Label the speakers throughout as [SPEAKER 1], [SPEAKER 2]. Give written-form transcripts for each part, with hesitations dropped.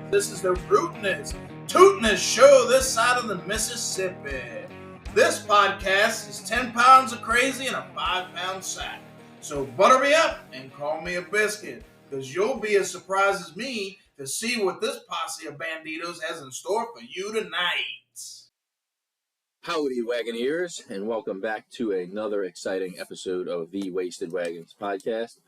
[SPEAKER 1] This is the rootinest, tootinest show this side of the Mississippi. This podcast is 10 pounds of crazy in a 5-pound sack. So butter me up and call me a biscuit, because you'll be as surprised as me to see what this posse of banditos has in store for you tonight.
[SPEAKER 2] Howdy, Wagoneers, and welcome back to another exciting episode of the Wasted Wagons podcast.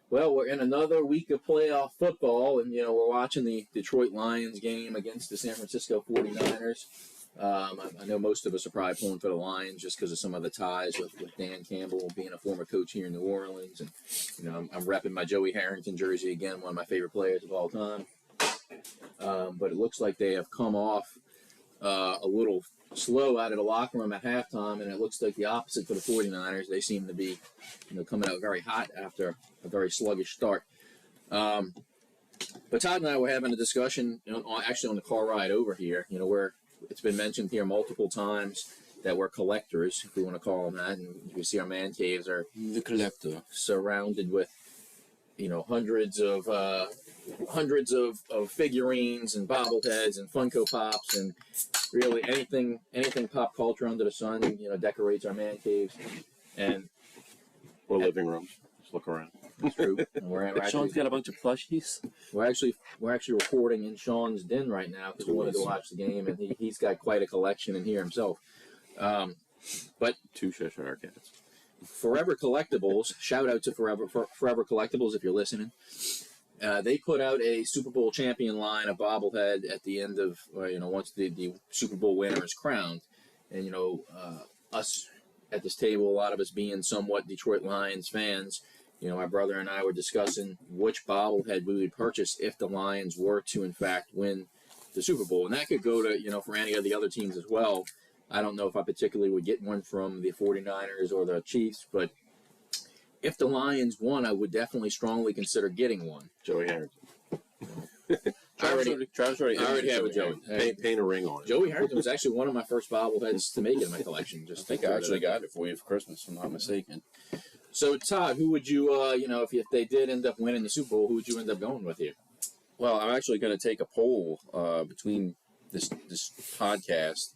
[SPEAKER 2] Well, we're in another week of playoff football, and, we're watching the Detroit Lions game against the San Francisco 49ers. I know most of us are probably pulling for the Lions just because of some of the ties with Dan Campbell being a former coach here in New Orleans. And, I'm repping my Joey Harrington jersey again, one of my favorite players of all time. But it looks like they have come off a little slow out of the locker room at halftime, and it looks like the opposite for the 49ers. They seem to be, coming out very hot after a very sluggish start. But Todd and I were having a discussion, actually on the car ride over here. It's been mentioned here multiple times that we're collectors, if we want to call them that, and you see our man caves are
[SPEAKER 3] the collector,
[SPEAKER 2] surrounded with, hundreds of figurines and bobbleheads and Funko Pops and really anything pop culture under the sun, decorates our man caves
[SPEAKER 3] or living rooms. Just look around.
[SPEAKER 2] That's true. And
[SPEAKER 3] Sean's got a bunch of plushies.
[SPEAKER 2] We're actually recording in Sean's den right now because we wanted to watch the game, and he's got quite a collection in here himself. But
[SPEAKER 3] 2 Cheshire cats.
[SPEAKER 2] Forever Collectibles, shout out to Forever Collectibles if you're listening. They put out a Super Bowl champion line of bobblehead at the end of, once the Super Bowl winner is crowned. And, us at this table, a lot of us being somewhat Detroit Lions fans, my brother and I were discussing which bobblehead we would purchase if the Lions were to, in fact, win the Super Bowl. And that could go to, for any of the other teams as well. I don't know if I particularly would get one from the 49ers or the Chiefs, but if the Lions won, I would definitely strongly consider getting one.
[SPEAKER 3] Joey Harrington.
[SPEAKER 2] Travis already have a Joey.
[SPEAKER 3] Paint a ring on it.
[SPEAKER 2] Joey Harrington was actually one of my first bobbleheads to make it in my collection.
[SPEAKER 3] I think I actually got it for you for Christmas, if I'm not mistaken.
[SPEAKER 2] So, Todd, who would you, if they did end up winning the Super Bowl, who would you end up going with here?
[SPEAKER 3] Well, I'm actually going to take a poll between this podcast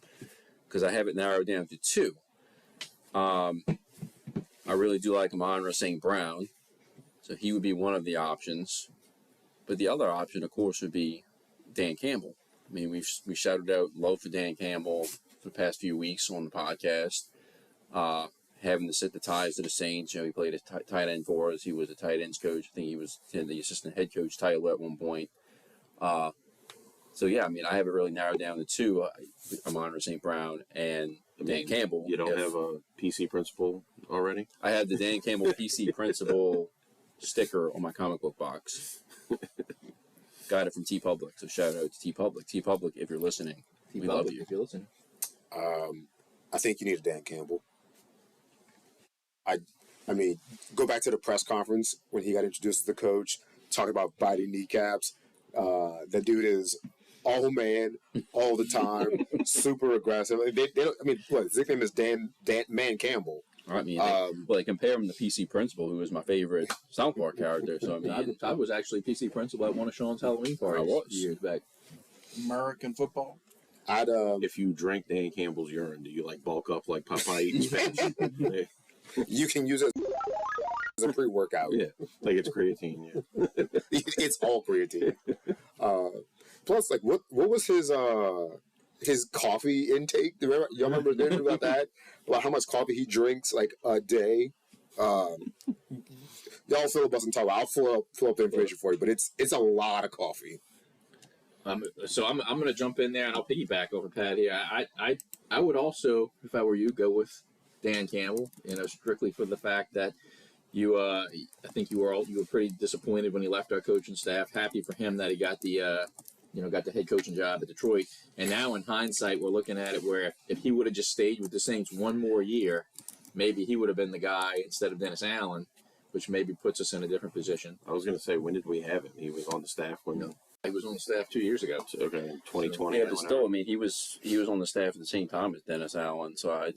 [SPEAKER 3] because I have it narrowed down to 2. I really do like Amon-Ra St. Brown, so he would be one of the options. But the other option, of course, would be Dan Campbell. I mean, we've shouted out love for Dan Campbell for the past few weeks on the podcast. Having to set the ties to the Saints, he played a tight end for us. He was a tight ends coach. I think he was in the assistant head coach title at one point. So, yeah, I mean, I have it really narrowed down to 2, Amon-Ra St. Brown and Dan Campbell.
[SPEAKER 4] You don't have a PC principal already?
[SPEAKER 3] I have the Dan Campbell PC principal sticker on my comic book box. Got it from TeePublic, so shout out to TeePublic. TeePublic, if you're listening, we love you.
[SPEAKER 2] If you're listening.
[SPEAKER 5] I think you need a Dan Campbell. I mean, go back to the press conference when he got introduced as the coach, talking about biting kneecaps. That dude is all man, all the time, super aggressive. They don't, his nickname is Dan Man Campbell.
[SPEAKER 3] I mean, they compare him to PC Principal, who is my favorite South Park character. So
[SPEAKER 2] I was actually PC Principal at one of Sean's Halloween parties years back.
[SPEAKER 1] American football.
[SPEAKER 4] If you drink Dan Campbell's urine, do you bulk up like Popeye eating spinach?
[SPEAKER 5] You can use it as a pre-workout.
[SPEAKER 4] Yeah, like it's creatine. Yeah,
[SPEAKER 5] it's all creatine. Plus, what was his coffee intake? Y'all remember hearing about that? About how much coffee he drinks a day? Y'all filibustering and talk about. I'll fill up the information for you, but it's a lot of coffee.
[SPEAKER 2] So I'm going to jump in there and I'll piggyback over Pat here. I would also, if I were you, go with Dan Campbell. Strictly for the fact that I think you were pretty disappointed when he left our coaching staff. Happy for him that he got the got the head coaching job at Detroit. And now in hindsight, we're looking at it where if he would have just stayed with the Saints one more year, maybe he would have been the guy instead of Dennis Allen, which maybe puts us in a different position.
[SPEAKER 4] I was going to say, when did we have him? He was on the staff when.
[SPEAKER 2] He was on the staff 2 years ago.
[SPEAKER 4] So, okay, 2020.
[SPEAKER 3] Yeah, but still, he was on the staff at the same time as Dennis Allen. So I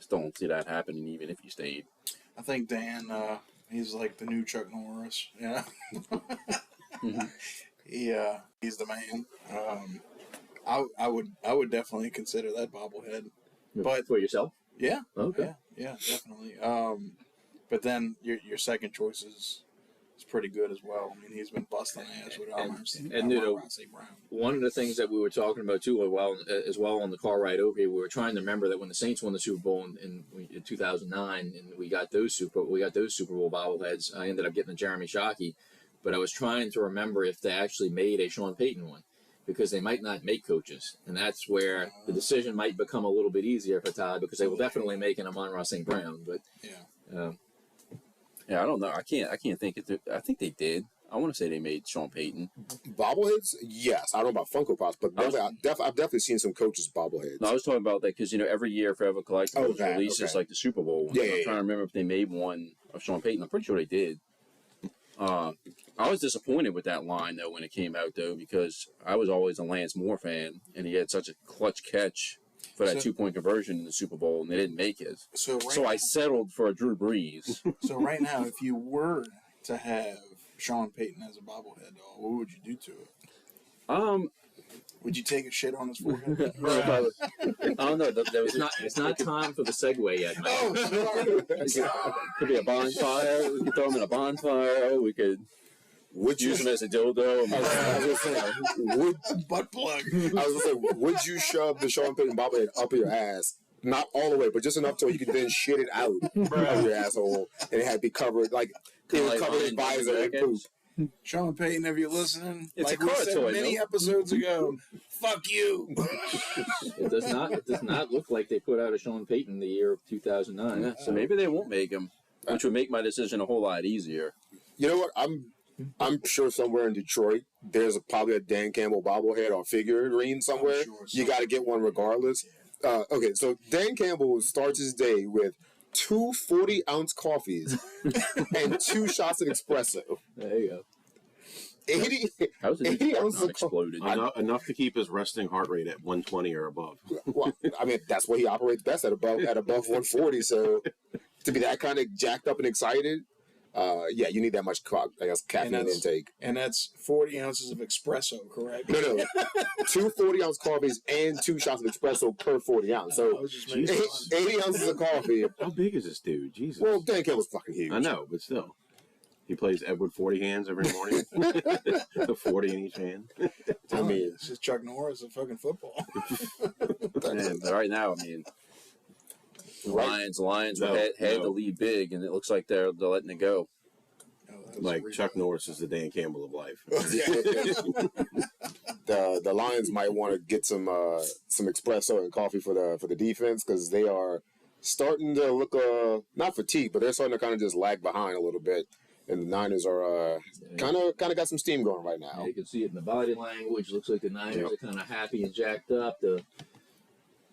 [SPEAKER 3] still don't see that happening, even if he stayed.
[SPEAKER 1] I think Dan, he's like the new Chuck Norris. Yeah.
[SPEAKER 5] Mm-hmm.
[SPEAKER 1] He's the man. I would definitely consider that bobblehead. But
[SPEAKER 2] for yourself?
[SPEAKER 1] Yeah.
[SPEAKER 2] Okay.
[SPEAKER 1] Yeah, definitely. But then your second choice is pretty good as well. I mean, he's been busting ass with Brown.
[SPEAKER 2] One of the things that we were talking about too, as well on the car ride over here, we were trying to remember that when the Saints won the Super Bowl in 2009, and we got those Super Bowl bobbleheads. I ended up getting a Jeremy Shockey, but I was trying to remember if they actually made a Sean Payton one, because they might not make coaches, and that's where the decision might become a little bit easier for Todd, because they will definitely make an Amon-Ra St. Brown, but
[SPEAKER 3] yeah, I don't know. I can't think. I think they did. I want to say they made Sean Payton.
[SPEAKER 5] Bobbleheads? Yes. I don't know about Funko Pops, but I've definitely seen some coaches bobbleheads.
[SPEAKER 3] No, I was talking about that because, every year Forever Collectibles releases like the Super Bowl one.
[SPEAKER 5] Yeah,
[SPEAKER 3] I'm trying to remember if they made one of Sean Payton. I'm pretty sure they did. I was disappointed with that line, though, when it came out, though, because I was always a Lance Moore fan, and he had such a clutch catch for that 2-point conversion in the Super Bowl, and they didn't make it. So I settled for a Drew Brees.
[SPEAKER 1] So right now, if you were to have Sean Payton as a bobblehead doll, what would you do to it? Would you take a shit on his forehead?
[SPEAKER 2] I don't know. It's not time for the segue yet, Mike.
[SPEAKER 1] Oh, sorry.
[SPEAKER 3] Could be a bonfire. We could throw him in a bonfire. We could use him as a dildo.
[SPEAKER 1] Butt plug.
[SPEAKER 5] I was going to say, would you shove the Sean Payton bobblehead up your ass? Not all the way, but just enough so you could then shit it out of your asshole, and it had to be covered, like, it was covered in visor and poop.
[SPEAKER 1] Sean Payton, if you're listening,
[SPEAKER 3] it's
[SPEAKER 1] like
[SPEAKER 3] a car
[SPEAKER 1] we said
[SPEAKER 3] toy,
[SPEAKER 1] many episodes ago, fuck you.
[SPEAKER 2] It does not look like they put out a Sean Payton the year of 2009.
[SPEAKER 3] Yeah, so maybe they won't make him, which would make my decision a whole lot easier.
[SPEAKER 5] You know what? I'm sure somewhere in Detroit there's probably a Dan Campbell bobblehead or figurine somewhere. You got to get one regardless. Okay, so Dan Campbell starts his day with 2 40-ounce coffees and 2 shots of espresso.
[SPEAKER 2] There you go.
[SPEAKER 5] 80 ounces of
[SPEAKER 3] exploded.
[SPEAKER 4] Enough to keep his resting heart rate at 120 or above.
[SPEAKER 5] Well, I mean, that's what he operates best at above 140. So to be that kind of jacked up and excited, you need that much caffeine intake.
[SPEAKER 1] And that's 40 ounces of espresso, correct?
[SPEAKER 5] No. 2 40-ounce coffees and 2 shots of espresso per 40 ounce. So 80 ounces of coffee.
[SPEAKER 4] How big is this dude? Jesus.
[SPEAKER 5] Well, Dan Campbell's fucking huge.
[SPEAKER 4] I know, but still. He plays Edward 40 hands every morning. The 40 in each hand.
[SPEAKER 5] I mean,
[SPEAKER 1] it's just Chuck Norris of fucking football.
[SPEAKER 3] Man, but right now, I mean, Lions had to lead big, and it looks like they're letting it go.
[SPEAKER 4] Like Chuck Norris is the Dan Campbell of life.
[SPEAKER 5] The Lions might want to get some espresso and coffee for the defense, because they are starting to look not fatigued, but they're starting to kind of just lag behind a little bit. And the Niners are kind of got some steam going right now.
[SPEAKER 2] Yeah, you can see it in the body language. Looks like the Niners are kind of happy and jacked up. The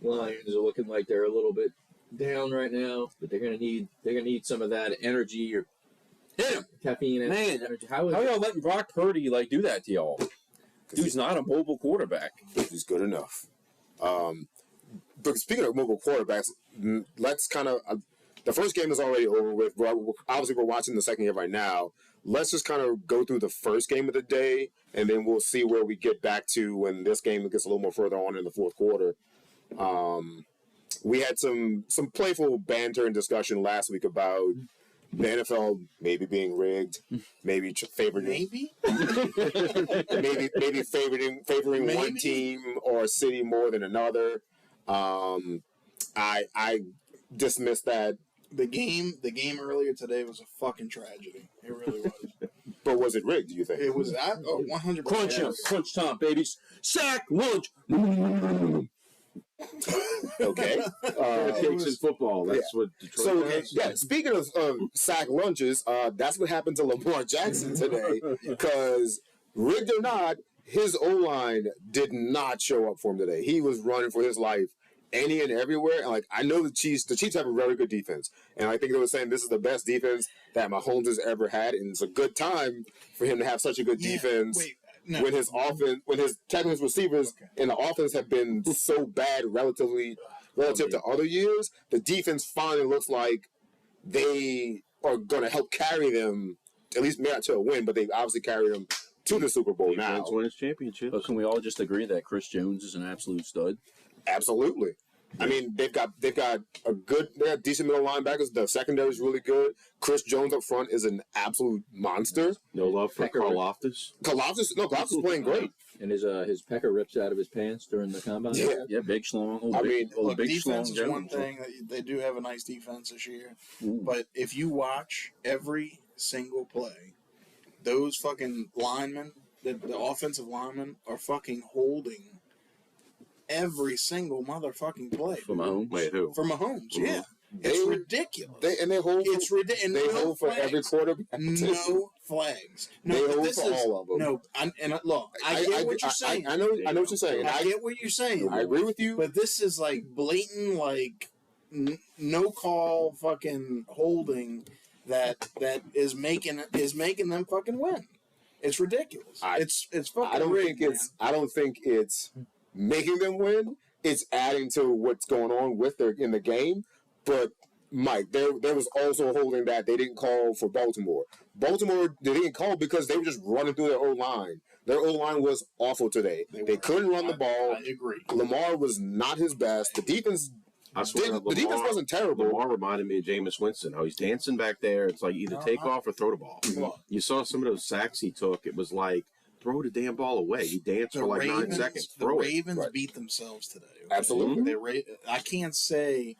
[SPEAKER 2] Lions are looking like they're a little bit down right now, but they're gonna need some of that energy or caffeine.
[SPEAKER 3] Man,
[SPEAKER 2] energy.
[SPEAKER 3] How y'all letting Brock Purdy do that to y'all? Dude's not a mobile quarterback.
[SPEAKER 5] He's good enough. But speaking of mobile quarterbacks, let's kind of. The first game is already over with. Obviously, we're watching the second game right now. Let's just kind of go through the first game of the day, and then we'll see where we get back to when this game gets a little more further on in the fourth quarter. We had some playful banter and discussion last week about the NFL maybe being rigged, maybe favoring one team or a city more than another. I dismissed that.
[SPEAKER 1] The game earlier today was a fucking tragedy. It really was.
[SPEAKER 5] But was it rigged, do you think?
[SPEAKER 1] It was 100%.
[SPEAKER 3] Crunch time, babies. Sack, lunch.
[SPEAKER 5] Okay.
[SPEAKER 4] Cakes in football. That's what Detroit does.
[SPEAKER 5] Yeah, speaking of sack lunches, that's what happened to Lamar Jackson today. Because, rigged or not, his O-line did not show up for him today. He was running for his life any and everywhere. And I know the Chiefs have a very good defense. And I think they were saying this is the best defense that Mahomes has ever had. And it's a good time for him to have such a good defense. When his tackling receivers in the offense have been so bad relative to other years, the defense finally looks like they are going to help carry them, at least maybe not to a win, but they obviously carry them to the Super Bowl now.
[SPEAKER 4] Defense wins championships.
[SPEAKER 3] But can we all just agree that Chris Jones is an absolute stud?
[SPEAKER 5] Absolutely. I mean, they've got they got decent middle linebackers. The secondary is really good. Chris Jones up front is an absolute monster.
[SPEAKER 4] No love for Karlaftis.
[SPEAKER 5] Karlaftis is playing great.
[SPEAKER 2] And his pecker rips out of his pants during the combine.
[SPEAKER 3] Yeah, big schlong.
[SPEAKER 1] Look,
[SPEAKER 3] big
[SPEAKER 1] defense
[SPEAKER 3] schlong
[SPEAKER 1] is one
[SPEAKER 3] Jones.
[SPEAKER 1] thing. They do have a nice defense this year.
[SPEAKER 3] Ooh.
[SPEAKER 1] But if you watch every single play, those fucking linemen, the offensive linemen, are fucking holding every single motherfucking play.
[SPEAKER 3] For Mahomes?
[SPEAKER 4] Wait, who?
[SPEAKER 1] For Mahomes, yeah.
[SPEAKER 5] They-
[SPEAKER 1] It's ridiculous.
[SPEAKER 5] They hold.
[SPEAKER 1] It's ridiculous.
[SPEAKER 5] They
[SPEAKER 1] No
[SPEAKER 5] hold for
[SPEAKER 1] flags.
[SPEAKER 5] every quarterback.
[SPEAKER 1] No flags. No,
[SPEAKER 5] They
[SPEAKER 1] but
[SPEAKER 5] hold
[SPEAKER 1] this
[SPEAKER 5] for
[SPEAKER 1] is,
[SPEAKER 5] all of them.
[SPEAKER 1] No, look, I get what you're saying.
[SPEAKER 5] I know what you're saying.
[SPEAKER 1] I get what you're saying.
[SPEAKER 5] I agree with you.
[SPEAKER 1] But this is like blatant, like no call fucking holding that is making them fucking win. It's ridiculous. It's fucking.
[SPEAKER 5] I don't
[SPEAKER 1] rigged,
[SPEAKER 5] think it's making them win. It's adding to what's going on with their in the game. But Mike, there was also a holding that they didn't call for Baltimore. Baltimore, they didn't call because they were just running through their O-line. Their O-line was awful today. They couldn't run the ball.
[SPEAKER 1] I agree.
[SPEAKER 5] Lamar was not his best. The defense
[SPEAKER 4] I swear,
[SPEAKER 5] the defense wasn't terrible.
[SPEAKER 4] Lamar reminded me of Jameis Winston. How he's dancing back there. It's like either take off or throw the ball. You saw some of those sacks he took. It was like, throw the damn ball away. He danced for like 9 seconds.
[SPEAKER 1] The
[SPEAKER 4] Throw it.
[SPEAKER 1] Ravens
[SPEAKER 5] Right.
[SPEAKER 1] beat themselves today. Okay?
[SPEAKER 5] Absolutely.
[SPEAKER 1] I can't say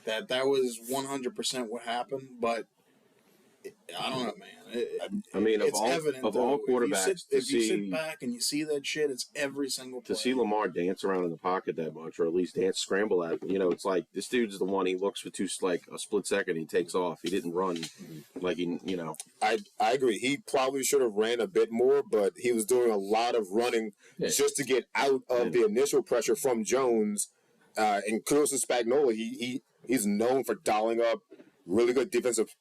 [SPEAKER 1] that was 100% what happened, but I don't know, man.
[SPEAKER 4] I mean, of
[SPEAKER 1] it's
[SPEAKER 4] all
[SPEAKER 1] evident,
[SPEAKER 4] all
[SPEAKER 1] though.
[SPEAKER 4] quarterbacks,
[SPEAKER 1] if you sit back and you see that shit, it's every single play.
[SPEAKER 4] to see Lamar dance around in the pocket that much, or at least scramble at, it's like this dude's the one. He looks for like a split second, he takes off. He didn't run like
[SPEAKER 5] I agree. He probably should have ran a bit more, but he was doing a lot of running just to get out of the initial pressure from Jones. And kudos to Spagnuolo. He's known for dialing up really good defensive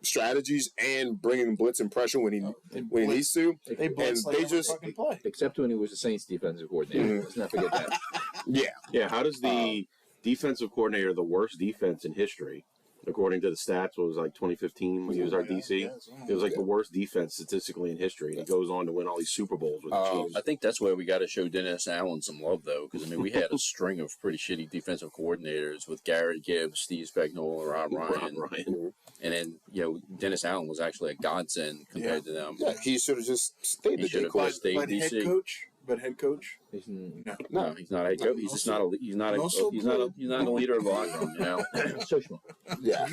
[SPEAKER 5] strategies and bringing blitz and pressure when he needs to.
[SPEAKER 1] They blitz like every fucking play.
[SPEAKER 2] Except when he was the Saints defensive coordinator. Let's not forget that.
[SPEAKER 5] Yeah.
[SPEAKER 4] How does the defensive coordinator, the worst defense in history, according to the stats, what was like 2015 when he was our DC? It was like the worst defense statistically in history. And he goes on to win all these Super Bowls with the Chiefs.
[SPEAKER 3] I think that's where we got to show Dennis Allen some love, though, because we had a string of pretty shitty defensive coordinators with Garrett Gibbs, Steve Spagnuolo, Rob Ryan. And then, Dennis Allen was actually a godsend compared to them.
[SPEAKER 5] Yeah, he should have just stayed
[SPEAKER 3] He should have just stayed
[SPEAKER 1] But
[SPEAKER 3] DC.
[SPEAKER 1] head coach,
[SPEAKER 3] No, he's not a head coach. He's just not a. He's not a. He's not a leader of the locker room.
[SPEAKER 2] Social.
[SPEAKER 5] Yeah.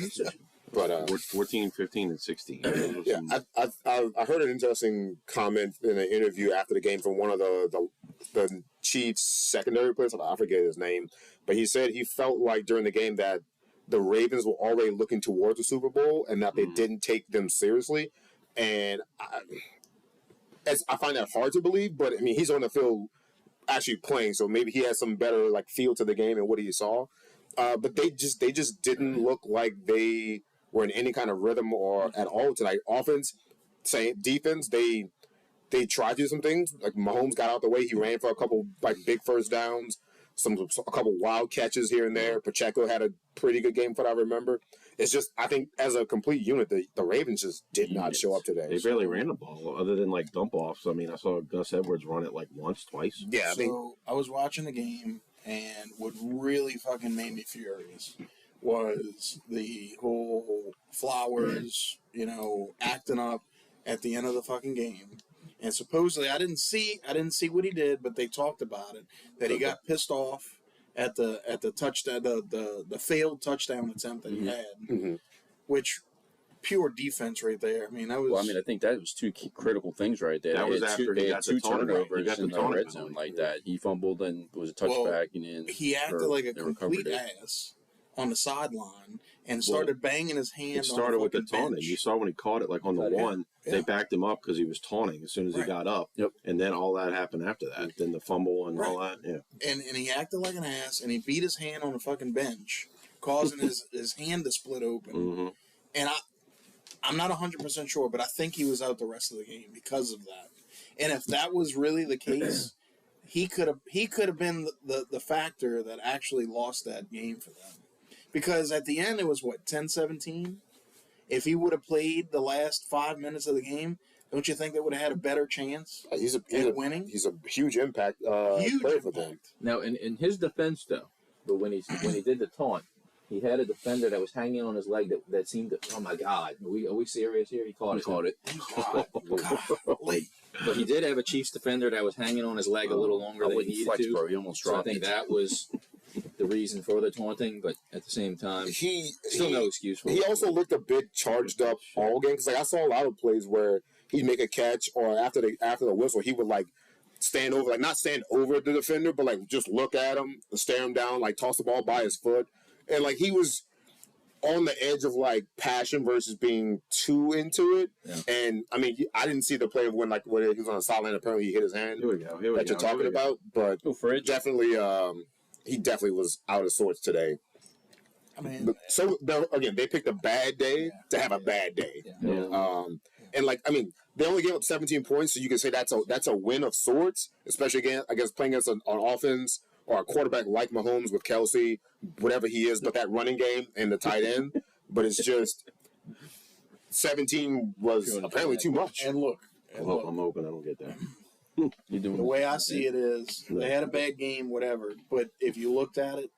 [SPEAKER 5] But
[SPEAKER 4] 14, 15, and 16.
[SPEAKER 5] yeah, I heard an interesting comment in an interview after the game from one of the Chiefs secondary players. I forget his name, but he said he felt like during the game that the Ravens were already looking towards the Super Bowl and that they didn't take them seriously. And I find that hard to believe, but I mean, he's on the field actually playing, so maybe he has some better feel to the game and what he saw. But they just didn't look like they were in any kind of rhythm or at all tonight. Offense, same. Defense, they tried to do some things. Like Mahomes got out the way. He ran for a couple big first downs, a couple wild catches here and there. Pacheco had a pretty good game, from what I remember. It's just, I think, as a complete unit, the Ravens just did not show up today.
[SPEAKER 4] They barely ran the ball, other than dump offs. I mean, I saw Gus Edwards run it once, twice.
[SPEAKER 5] Yeah,
[SPEAKER 1] I was watching the game, and what really fucking made me furious was the whole Flowers, acting up at the end of the fucking game. And supposedly, I didn't see what he did, but they talked about it, that he got pissed off at the touchdown, the failed touchdown attempt that he had, which pure defense right there. I mean, that was.
[SPEAKER 3] Well, I think that was two key critical things right there.
[SPEAKER 4] That was after he got
[SPEAKER 3] two
[SPEAKER 4] the taunting.
[SPEAKER 3] turnovers in the red zone like that. He fumbled and was a touchback, and then
[SPEAKER 1] he acted like a complete ass on the sideline and started banging his hand.
[SPEAKER 4] It started with the taunting.
[SPEAKER 1] bench.
[SPEAKER 4] You saw when he caught it on the one.
[SPEAKER 1] Yeah.
[SPEAKER 4] They backed him up because he was taunting as soon as he got up.
[SPEAKER 3] Yep.
[SPEAKER 4] And then all that happened after that. Then the fumble and all that. Yeah.
[SPEAKER 1] And he acted like an ass, and he beat his hand on the fucking bench, causing his hand to split open. And I'm not 100% sure, but I think he was out the rest of the game because of that. And if that was really the case, he could have been the factor that actually lost that game for them. Because at the end, it was, 10-17? If he would have played the last 5 minutes of the game, Don't you think they would have had a better chance
[SPEAKER 5] He's
[SPEAKER 1] at winning?
[SPEAKER 5] He's a huge impact
[SPEAKER 1] Huge
[SPEAKER 5] player for them.
[SPEAKER 1] impact.
[SPEAKER 2] Now, in his defense, though, but when he did the taunt, he had a defender that was hanging on his leg that seemed to. Oh my God, are we serious here? He caught it.
[SPEAKER 1] Golly.
[SPEAKER 2] But he did have a Chiefs defender that was hanging on his leg a little longer than he needed
[SPEAKER 3] flex,
[SPEAKER 2] to.
[SPEAKER 3] bro. He almost
[SPEAKER 2] So I
[SPEAKER 3] dropped
[SPEAKER 2] think
[SPEAKER 3] it.
[SPEAKER 2] that was the reason for the taunting. But at the same time, still no excuse for it.
[SPEAKER 5] He also looked a bit charged up all game because I saw a lot of plays where he'd make a catch or after the whistle he would stand over, not stand over the defender, but just look at him, stare him down, toss the ball by his foot, and he was on the edge of passion versus being too into it. Yeah. And I mean, I didn't see the play when he was on the sideline. Apparently, he hit his hand.
[SPEAKER 4] Here we go.
[SPEAKER 5] That you're talking about, but definitely, he definitely was out of sorts today.
[SPEAKER 1] I mean,
[SPEAKER 5] again, they picked a bad day to have a bad day.
[SPEAKER 2] Yeah.
[SPEAKER 5] And they only gave up 17 points, so you can say that's a win of sorts, especially against playing against an offense or a quarterback like Mahomes with Kelsey, whatever he is, but that running game and the tight end. But it's just 17 was apparently too much.
[SPEAKER 1] And look,
[SPEAKER 4] I'm hoping I don't get that.
[SPEAKER 1] The way I see it is they had a bad game, whatever. But if you looked at it,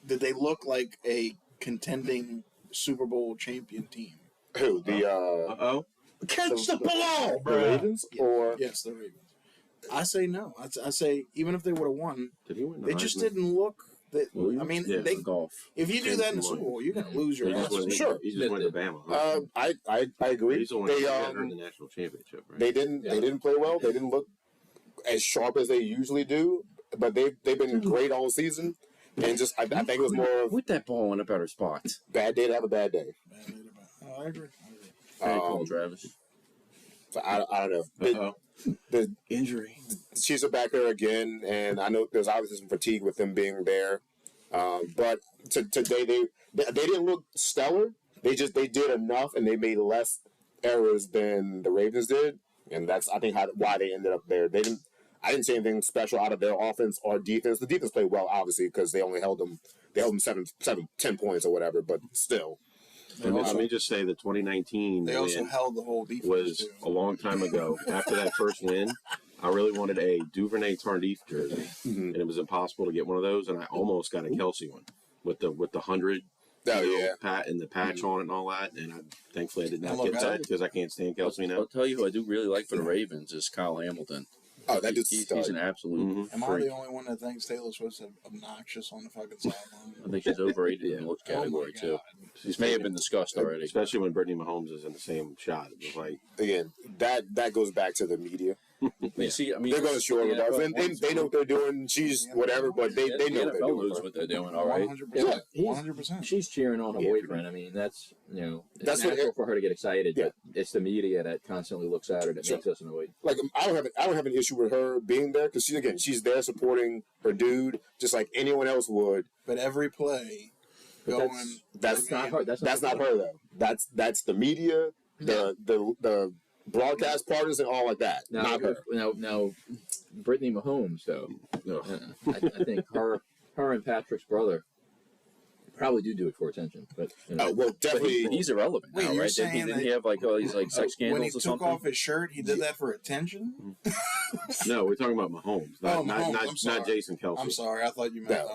[SPEAKER 1] did they look like a contending Super Bowl champion team?
[SPEAKER 5] Who
[SPEAKER 1] Catch the ball,
[SPEAKER 5] the Ravens or
[SPEAKER 1] yes, the Ravens. I say no. I say even if they would have won,
[SPEAKER 4] Did he win?
[SPEAKER 1] they just didn't look. They
[SPEAKER 3] golf.
[SPEAKER 1] If you do that in the Super Bowl, you're gonna lose your ass.
[SPEAKER 5] Sure.
[SPEAKER 4] He just went to Bama. Huh?
[SPEAKER 5] I agree.
[SPEAKER 4] He's the one that got in the national championship, right?
[SPEAKER 5] They didn't play well. They didn't look as sharp as they usually do. But they've been great all season. And just I think it was more of
[SPEAKER 3] With that ball in a better spot.
[SPEAKER 5] bad day to have a bad day.
[SPEAKER 1] I agree.
[SPEAKER 3] Very cool, Travis.
[SPEAKER 5] So I don't know. The
[SPEAKER 3] Injury.
[SPEAKER 5] Chiefs are back there again, and I know there's obviously some fatigue with them being there. But today they didn't look stellar. They did enough, and they made less errors than the Ravens did, and that's I think why they ended up there. I didn't see anything special out of their offense or defense. The defense played well, obviously, because they only held them 10 points or whatever. But still,
[SPEAKER 4] Let me just say that 2019
[SPEAKER 1] They also held the whole defense
[SPEAKER 4] was a long time ago. After that first win, I really wanted a Duvernay Tardif jersey, and it was impossible to get one of those. And I almost got a Kelsey one with the 100 pat and the patch on it and all that. And thankfully I did not get that because I can't stand Kelsey now.
[SPEAKER 3] I'll tell you who I do really like for the Ravens is Kyle Hamilton.
[SPEAKER 5] oh, that
[SPEAKER 3] He's an absolute
[SPEAKER 1] Am I
[SPEAKER 3] freak.
[SPEAKER 1] the only one that thinks Taylor Swift's obnoxious on the fucking sideline?
[SPEAKER 3] I think she's overrated in the looks category, too. This may have been discussed already.
[SPEAKER 4] Especially when Brittany Mahomes is in the same shot. It was like,
[SPEAKER 5] again, that goes back to the media.
[SPEAKER 3] You see, I mean,
[SPEAKER 5] They're going to show it up. And they know what they're doing. She's whatever, but they know what they're
[SPEAKER 3] NFL
[SPEAKER 5] doing.
[SPEAKER 3] knows what they're doing, all right?
[SPEAKER 1] 100%. 100%.
[SPEAKER 2] She's cheering on her boyfriend. I mean, that's
[SPEAKER 5] That's what
[SPEAKER 2] natural for her to get excited. But it's the media that constantly looks at her that makes us annoyed.
[SPEAKER 5] I don't have an issue with her being there because she's there supporting her dude just like anyone else would.
[SPEAKER 1] But every play going.
[SPEAKER 5] That's
[SPEAKER 2] not her.
[SPEAKER 5] That's not her though. That's the media, the broadcast partners, and all like that. Not her.
[SPEAKER 2] Now, Brittany Mahomes though. I think her and Patrick's brother probably do it for attention, but
[SPEAKER 5] well, definitely
[SPEAKER 3] he's irrelevant
[SPEAKER 1] Wait,
[SPEAKER 3] now,
[SPEAKER 1] you're
[SPEAKER 3] right?
[SPEAKER 1] saying
[SPEAKER 3] Didn't he have all these sex scandals
[SPEAKER 1] when he
[SPEAKER 3] or
[SPEAKER 1] took
[SPEAKER 3] something?
[SPEAKER 1] off his shirt, he did that for attention?
[SPEAKER 4] no, we're talking about Mahomes, not Jason Kelsey.
[SPEAKER 1] I'm sorry, I thought you meant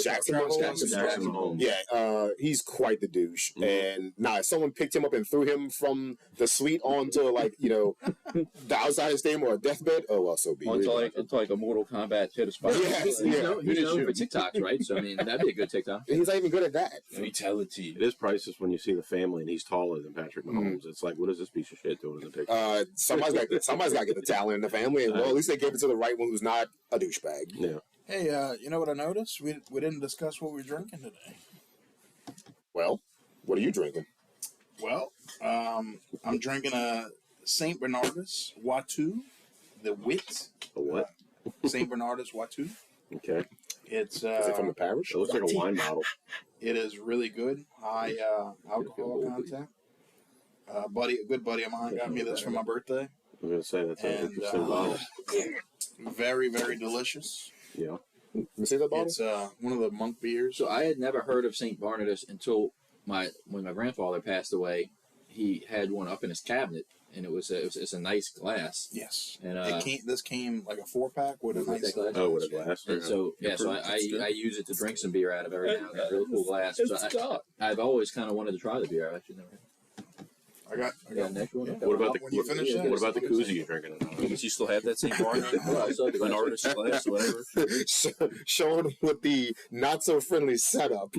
[SPEAKER 5] Jackson
[SPEAKER 1] Mahomes.
[SPEAKER 5] Yeah, he's quite the douche. And if someone picked him up and threw him from the suite onto the outside of the stadium or a deathbed, oh well, so be it.
[SPEAKER 2] Until like a Mortal Kombat hit a spot.
[SPEAKER 5] Yes,
[SPEAKER 2] He's known for TikToks, right? So I mean, that'd be a good TikTok.
[SPEAKER 5] He's not even good at that.
[SPEAKER 3] Fatality.
[SPEAKER 4] It is priceless when you see the family and he's taller than Patrick Mahomes. It's like, what is this piece of shit doing in the picture?
[SPEAKER 5] Somebody's got to get the talent in the family, and well, at least they gave it to the right one who's not a douchebag.
[SPEAKER 4] Yeah.
[SPEAKER 1] Hey, you know what I noticed? We didn't discuss what we're drinking today.
[SPEAKER 5] Well, what are you drinking?
[SPEAKER 1] Well, I'm drinking a St. Bernardus Watu, the Wit.
[SPEAKER 4] A what?
[SPEAKER 1] St. Bernardus Watu.
[SPEAKER 4] Okay.
[SPEAKER 1] It's
[SPEAKER 5] Is it from the parish?
[SPEAKER 4] It looks like a wine bottle.
[SPEAKER 1] It is really good. High alcohol content. A good buddy of mine got me this for my birthday.
[SPEAKER 4] I'm going to say that's an interesting bottle.
[SPEAKER 1] Very, very delicious.
[SPEAKER 4] Yeah.
[SPEAKER 5] Let me see that bottle.
[SPEAKER 1] It's one of the monk beers.
[SPEAKER 2] So I had never heard of St. Barnabas until when my grandfather passed away. he had one up in his cabinet, and it's a nice glass.
[SPEAKER 1] Yes.
[SPEAKER 2] And
[SPEAKER 1] this came like a 4-pack with a nice
[SPEAKER 2] glass.
[SPEAKER 4] Oh, with a glass.
[SPEAKER 2] And so I use it to drink some beer out of every now and then. Really cool glass. So I've always kind of wanted to try the beer. I've actually never had.
[SPEAKER 1] I got
[SPEAKER 2] next one.
[SPEAKER 1] Yeah.
[SPEAKER 4] What about
[SPEAKER 1] when you finish that?
[SPEAKER 4] what about the koozie you're drinking?
[SPEAKER 3] Does he still have that same bar? An artist glass or whatever.
[SPEAKER 5] Showing with the not so friendly setup.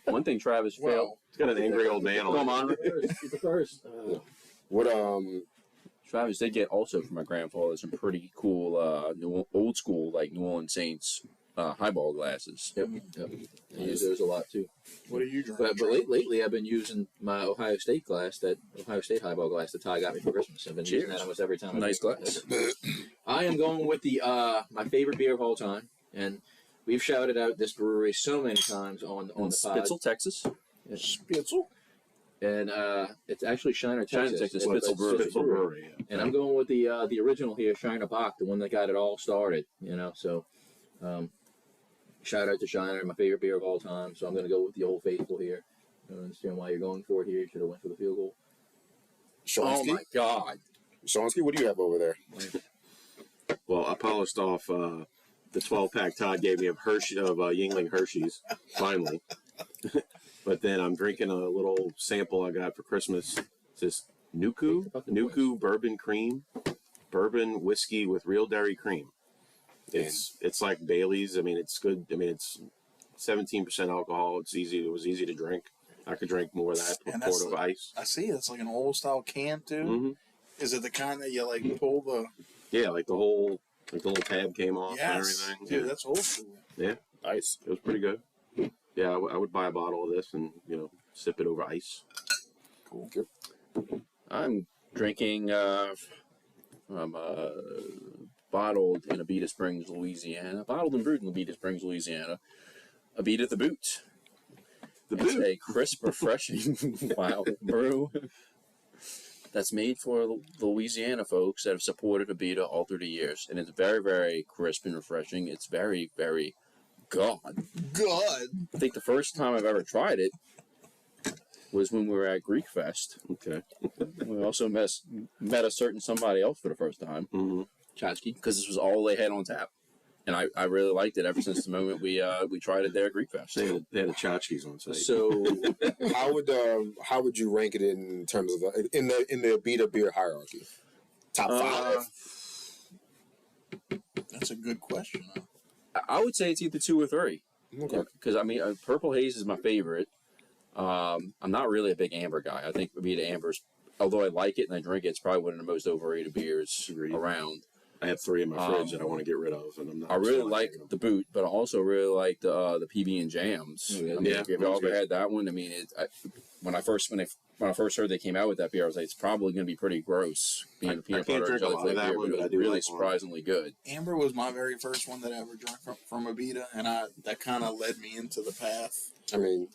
[SPEAKER 3] One thing Travis failed.
[SPEAKER 1] Well,
[SPEAKER 4] It's got an angry old man on it.
[SPEAKER 3] Come on.
[SPEAKER 2] The first.
[SPEAKER 5] What
[SPEAKER 3] Travis did get also from my grandfather some pretty cool old school like New Orleans Saints highball glasses.
[SPEAKER 2] Yep. I use those a lot too.
[SPEAKER 1] what are you drinking?
[SPEAKER 2] But lately I've been using my Ohio State glass, that Ohio State highball glass that Ty got me for Christmas. I've been using that almost every time.
[SPEAKER 3] Nice glass.
[SPEAKER 2] I am going with the my favorite beer of all time, and we've shouted out this brewery so many times on the pod.
[SPEAKER 3] Spitzel, Texas.
[SPEAKER 1] Spitzel?
[SPEAKER 2] And it's actually Shiner, Texas.
[SPEAKER 3] Spitzel
[SPEAKER 4] Brewery. Yeah.
[SPEAKER 2] And I'm going with the original here, Shiner Bach, the one that got it all started. So shout out to Shiner, my favorite beer of all time. So I'm going to go with the Old Faithful here. I don't understand why you're going for it here. You should have went for the field goal.
[SPEAKER 5] Shonsky?
[SPEAKER 3] Oh my God.
[SPEAKER 5] Shonsky, what do you have over there?
[SPEAKER 4] Well, I polished off the 12-pack Todd gave me of Yingling Hershey's, finally. But then I'm drinking a little sample I got for Christmas. It's this Nuku bourbon cream, bourbon whiskey with real dairy cream. It's like Bailey's. I mean, it's good. I mean, it's 17% alcohol. It was easy to drink. I could drink more of that with a quart of ice.
[SPEAKER 1] I see. It's like an old style can too.
[SPEAKER 4] Mm-hmm.
[SPEAKER 1] Is it the kind that you like pull the?
[SPEAKER 4] Yeah, like the little tab came off and everything.
[SPEAKER 1] Dude, that's old school.
[SPEAKER 4] Yeah,
[SPEAKER 5] Nice.
[SPEAKER 4] it was pretty good. Yeah, I would buy a bottle of this and sip it over ice.
[SPEAKER 1] Cool.
[SPEAKER 3] I'm drinking bottled in Abita Springs, Louisiana. Bottled and brewed in Abita Springs, Louisiana. Abita the Boot. It's a crisp, refreshing brew that's made for the Louisiana folks that have supported Abita all through the years. And it's very, very crisp and refreshing. It's very, very good. I think the first time I've ever tried it was when we were at Greek Fest.
[SPEAKER 4] Okay.
[SPEAKER 3] We also met a certain somebody else for the first time.
[SPEAKER 4] Mm-hmm.
[SPEAKER 3] Chatsky, because this was all they had on tap, and I really liked it ever since the moment we tried it there at Greek Fest.
[SPEAKER 4] They had the tchotchkes on site.
[SPEAKER 2] So
[SPEAKER 5] how would you rank it in terms of in the Abita beer hierarchy? Top 5.
[SPEAKER 1] That's a good question.
[SPEAKER 3] I would say it's either 2 or 3.
[SPEAKER 5] Okay.
[SPEAKER 3] Because Purple Haze is my favorite. I'm not really a big amber guy. I think Abita Amber's, although I like it and I drink it, it's probably one of the most overrated beers around.
[SPEAKER 4] I have 3 in my fridge that I want to get rid of, and I'm not.
[SPEAKER 3] I really like the Boot, but I also really like the PB and Jams. If you ever had that one, when I first heard they came out with that beer, I was like, it's probably going to be pretty gross. Being a peanut butter and jelly flavored beer, but it was really surprisingly good.
[SPEAKER 1] Amber was my very first one that I ever drank from Abita, and that kind of led me into the path.
[SPEAKER 5] I mean,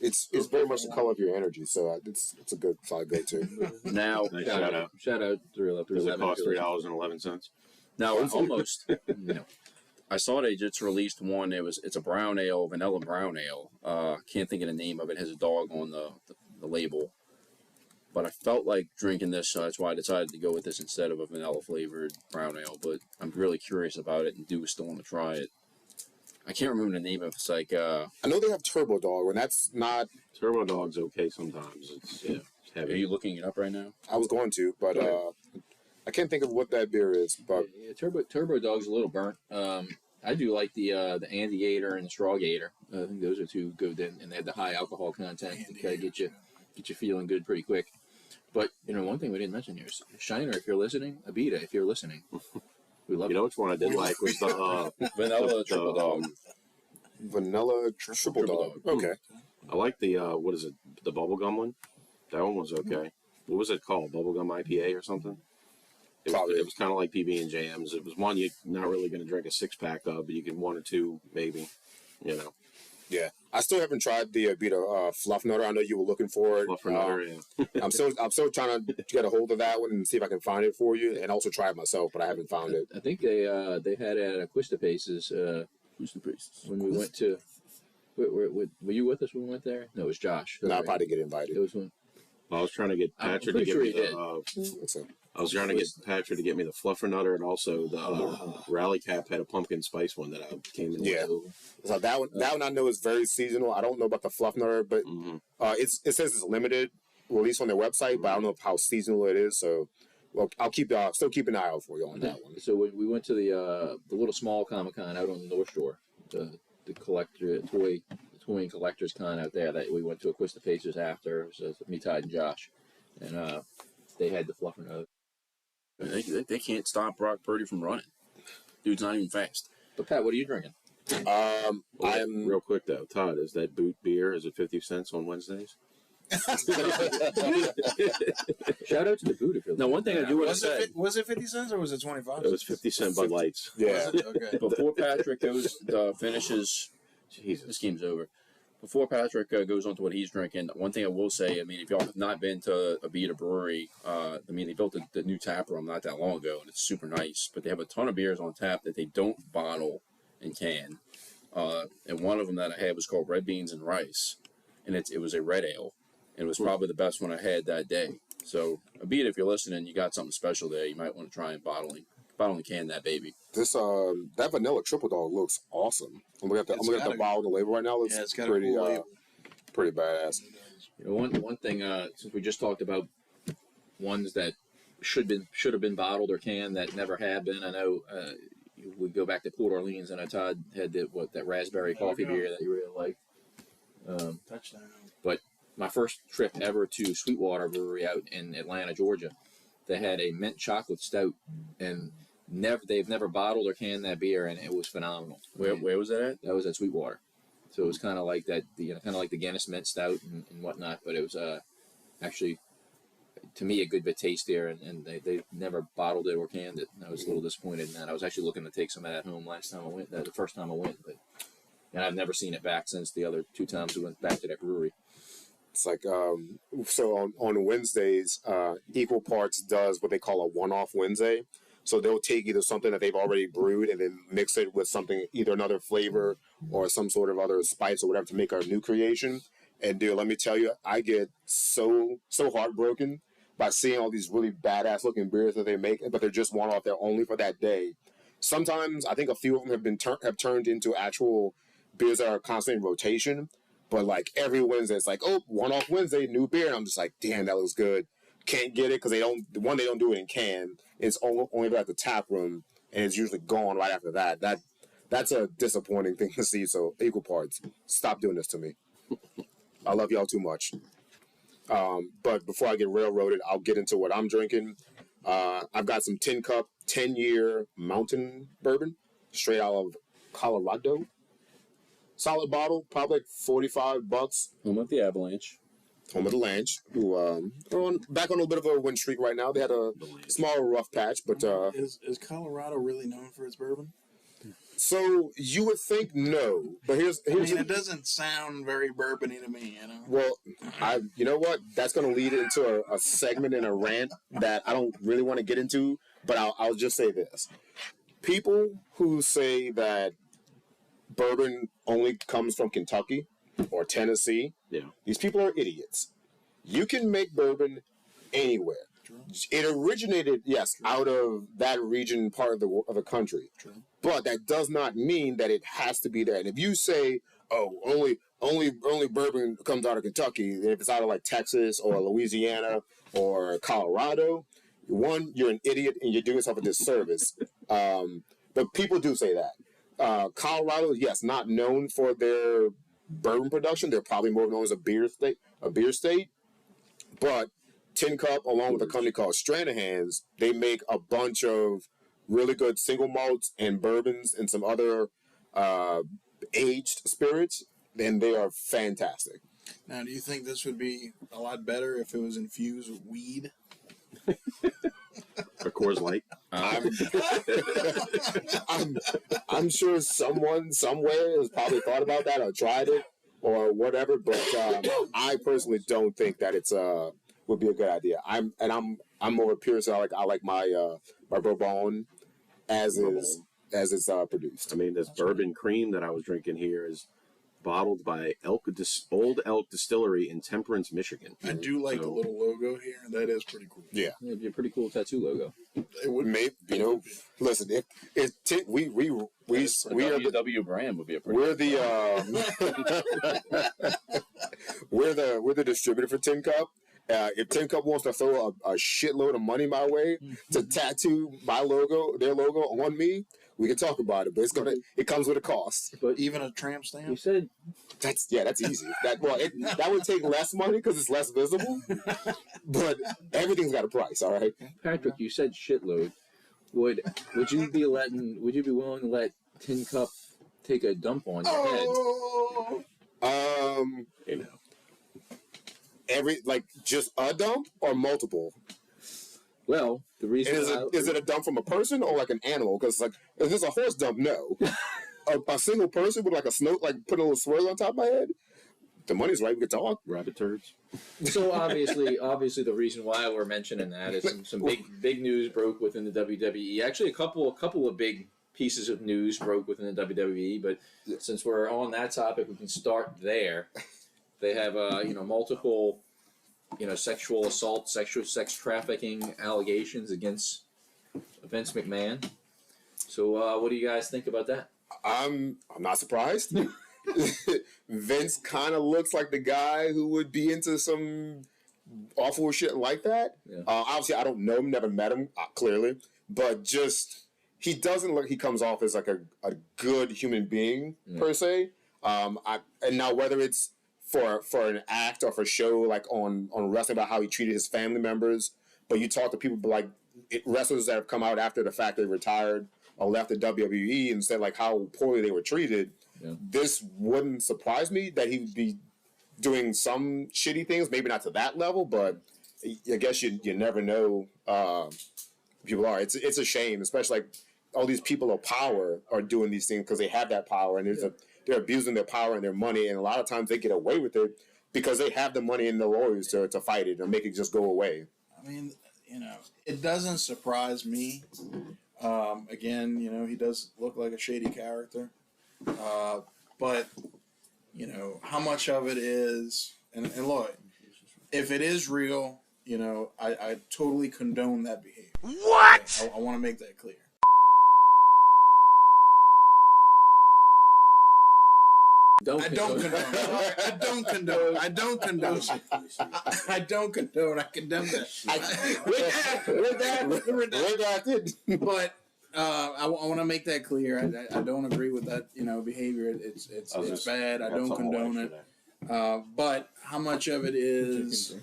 [SPEAKER 5] it's very much the color of your energy, so it's a good solid go-to.
[SPEAKER 3] Now,
[SPEAKER 4] Nice
[SPEAKER 2] shout out to
[SPEAKER 4] Does it cost $3.11?
[SPEAKER 3] Now, almost. I saw they just released one. It's a brown ale, vanilla brown ale. Can't think of the name of it. It has a dog on the label. But I felt like drinking this, so that's why I decided to go with this instead of a vanilla flavored brown ale. But I'm really curious about it and do still want to try it. I can't remember the name of it. It's like
[SPEAKER 5] I know they have Turbo Dog, and that's not.
[SPEAKER 4] Turbo Dog's okay sometimes. It's heavy.
[SPEAKER 3] Are you looking it up right now?
[SPEAKER 5] I was going to, but I can't think of what that beer is. But
[SPEAKER 2] Turbo Dog's a little burnt. I do like the Andiator and the Strawgator. I think those are 2 good, and they have the high alcohol content to kind of get you feeling good pretty quick. But one thing we didn't mention here is Shiner. If you're listening, Abita, if you're listening, we love
[SPEAKER 4] You know which one I did like was the
[SPEAKER 3] Vanilla Triple Dog.
[SPEAKER 5] Vanilla Triple Dog. Okay.
[SPEAKER 4] I like the what is it? The bubblegum one. That one was okay. What was it called? Bubblegum IPA or something? It was kind of like PB and Jams. It was one you're not really going to drink a 6-pack of, but you can 1 or 2 maybe.
[SPEAKER 5] Yeah, I still haven't tried the Abita Fluff Nutter. I know you were looking for it.
[SPEAKER 4] Fluff Nutter, yeah.
[SPEAKER 5] I'm still trying to get a hold of that one and see if I can find it for you, and also try it myself, but I haven't found it.
[SPEAKER 2] I think they had it at Quista Paces when we went to. Were you with us when we went there? No, it was Josh.
[SPEAKER 5] No, I'll probably get invited.
[SPEAKER 2] It was when.
[SPEAKER 4] I was trying to get Patrick to
[SPEAKER 2] pretty
[SPEAKER 4] get
[SPEAKER 2] sure
[SPEAKER 4] me
[SPEAKER 2] he did.
[SPEAKER 4] I was trying to get Patrick to get me the Fluffernutter, and also the Rally Cap had a pumpkin spice one that I came in
[SPEAKER 5] Yeah.
[SPEAKER 4] with.
[SPEAKER 5] So that one I know is very seasonal. I don't know about the Fluff Nutter, but it says it's limited release on their website, but I don't know how seasonal it is. So, well, I'll still keep an eye out for you on that one.
[SPEAKER 2] So we went to the little small Comic Con out on the North Shore, the toy and collectors con out there that we went to Aquista Pacers after. So me, Todd, and Josh, and they had the Fluffernutter.
[SPEAKER 3] They can't stop Brock Purdy from running. Dude's not even fast.
[SPEAKER 2] But Pat, what are you drinking?
[SPEAKER 5] I'm
[SPEAKER 4] Real quick though, Todd, is that boot beer? Is it 50 cents on Wednesdays?
[SPEAKER 2] Shout out to the boot if you're
[SPEAKER 3] Now, one thing I do want to say.
[SPEAKER 1] Was it 50 cents or was it 25?
[SPEAKER 4] It was 50-cent Bud Lights.
[SPEAKER 5] yeah.
[SPEAKER 1] Okay.
[SPEAKER 3] Before Patrick finishes,
[SPEAKER 4] Jesus.
[SPEAKER 3] this game's over. Before Patrick goes on to what he's drinking, one thing I will say, I mean, if y'all have not been to a Beta brewery, I mean, they built the new tap room not that long ago, and it's super nice. But they have a ton of beers on tap that they don't bottle and can. And one of them that I had was called Red Beans and Rice, and it was a red ale, and it was probably the best one I had that day. So, Beta, if you're listening, you got something special there. You might want to try and bottle and can that baby.
[SPEAKER 5] This that vanilla triple dog looks awesome. I'm looking at the bottle and the label right now. Looks
[SPEAKER 1] It's got
[SPEAKER 5] pretty
[SPEAKER 1] a cool label.
[SPEAKER 5] pretty badass.
[SPEAKER 2] You know, one thing, since we just talked about ones that should have been bottled or canned that never have been. I know we go back to Port Orleans, and Todd had that raspberry coffee beer that you really liked.
[SPEAKER 1] Touchdown.
[SPEAKER 2] But my first trip ever to Sweetwater Brewery out in Atlanta, Georgia, they had a mint chocolate stout, and they've never bottled or canned that beer, and it was phenomenal.
[SPEAKER 3] Where was that at?
[SPEAKER 2] That was at Sweetwater. So it was kind of like that, kind of like the Guinness Mint Stout and whatnot, but it was actually, to me, a good bit tastier, and they never bottled it or canned it. I was a little disappointed in that. I was actually looking to take some of that home the first time I went, and I've never seen it back since the other 2 times we went back to that brewery.
[SPEAKER 5] It's like so on Wednesdays, Equal Parts does what they call a one-off Wednesday. So they'll take either something that they've already brewed and then mix it with something, either another flavor or some sort of other spice or whatever to make a new creation. And dude, let me tell you, I get so heartbroken by seeing all these really badass looking beers that they make, but they're just one off. They're only for that day. Sometimes I think a few of them have turned into actual beers that are constantly in rotation. But like every Wednesday, it's like, oh, one off Wednesday, new beer. And I'm just like, damn, that looks good. Can't get it because they don't do it in can. It's only at the tap room, and it's usually gone right after that. That's a disappointing thing to see. So Equal Parts, stop doing this to me. I love y'all too much. But before I get railroaded, I'll get into what I'm drinking. I've got some Tin Cup 10-year mountain bourbon, straight out of Colorado. Solid bottle, probably like $45.
[SPEAKER 3] Home of the Avalanche.
[SPEAKER 5] Home of the Lanch, who are back on a little bit of a win streak right now. They had a small rough patch, but
[SPEAKER 1] Is Colorado really known for its bourbon?
[SPEAKER 5] so you would think no, but here's
[SPEAKER 1] it doesn't sound very bourbony to me, you know.
[SPEAKER 5] well, you know what? That's going to lead into a segment and a rant that I don't really want to get into, but I'll just say this: people who say that bourbon only comes from Kentucky or Tennessee, these people are idiots. You can make bourbon anywhere. True. It originated, yes, out of that region, part of the country. True. But that does not mean that it has to be there. And if you say, oh, only bourbon comes out of Kentucky, if it's out of like Texas or Louisiana or Colorado, one, you're an idiot and you're doing yourself a disservice. But people do say that. Colorado, yes, not known for their bourbon production. They're probably more known as a beer state. But Tin Cup, along with a company called Stranahan's, they make a bunch of really good single malts and bourbons and some other aged spirits, and they are fantastic.
[SPEAKER 1] Now, do you think this would be a lot better if it was infused with weed?
[SPEAKER 4] Or Coors Light.
[SPEAKER 5] I'm sure someone somewhere has probably thought about that or tried it or whatever, but I personally don't think that it's would be a good idea. I'm more pure, so I like my my bourbon as it's produced.
[SPEAKER 4] I mean, this bourbon cream that I was drinking here is bottled by Old Elk Distillery in Temperance, Michigan.
[SPEAKER 6] I do like the little logo here. That is pretty cool.
[SPEAKER 5] Yeah.
[SPEAKER 2] It'd be a pretty cool tattoo logo.
[SPEAKER 5] It would make, listen, we are the
[SPEAKER 3] W brand would be a pretty.
[SPEAKER 5] we're the we're the distributor for Tin Cup. If Tin Cup wants to throw a shitload of money my way to tattoo their logo on me, we can talk about it. But it comes with a cost.
[SPEAKER 2] But
[SPEAKER 6] Even a tramp
[SPEAKER 2] you
[SPEAKER 6] stamp?
[SPEAKER 2] said
[SPEAKER 5] That's easy. That would take less money because it's less visible. But everything's got a price. All right.
[SPEAKER 2] Patrick, you said shitload. Would you be willing to let Tin Cup take a dump on your head?
[SPEAKER 3] You know.
[SPEAKER 5] Just a dump or multiple?
[SPEAKER 2] Well, the reason
[SPEAKER 5] Is it a dump from a person or like an animal? Because if it's a horse dump, no. a single person with like a snow, like put a little swirl on top of my head. The money's right. We could talk.
[SPEAKER 4] Rabbit turds.
[SPEAKER 2] So obviously, the reason why we're mentioning that is some big news broke within the WWE. Actually, a couple of big pieces of news broke within the WWE. But since we're on that topic, we can start there. They have multiple sexual assault, sex trafficking allegations against Vince McMahon. So what do you guys think about that?
[SPEAKER 5] I'm not surprised. Vince kind of looks like the guy who would be into some awful shit like that.
[SPEAKER 2] Yeah.
[SPEAKER 5] Obviously, I don't know him, never met him, clearly, but just he doesn't look. He comes off as like a good human being per se. And now whether it's for an act or for show like on wrestling about how he treated his family members, but you talk to people like wrestlers that have come out after the fact they retired or left the WWE and said like how poorly they were treated. Yeah. This wouldn't surprise me that he would be doing some shitty things, maybe not to that level, but I guess you never know. People are. It's a shame, especially like all these people of power are doing these things because they have that power and they're abusing their power and their money, and a lot of times they get away with it because they have the money and the lawyers to fight it and make it just go away.
[SPEAKER 6] I mean, it doesn't surprise me. Again, he does look like a shady character. But, how much of it is, and look, if it is real, I totally condone that behavior. What? I want to make that clear. I don't condone. I condemn that shit. Redacted. But I want to make that clear. I don't agree with that, behavior. It's bad. I don't condone it. But how much of it is,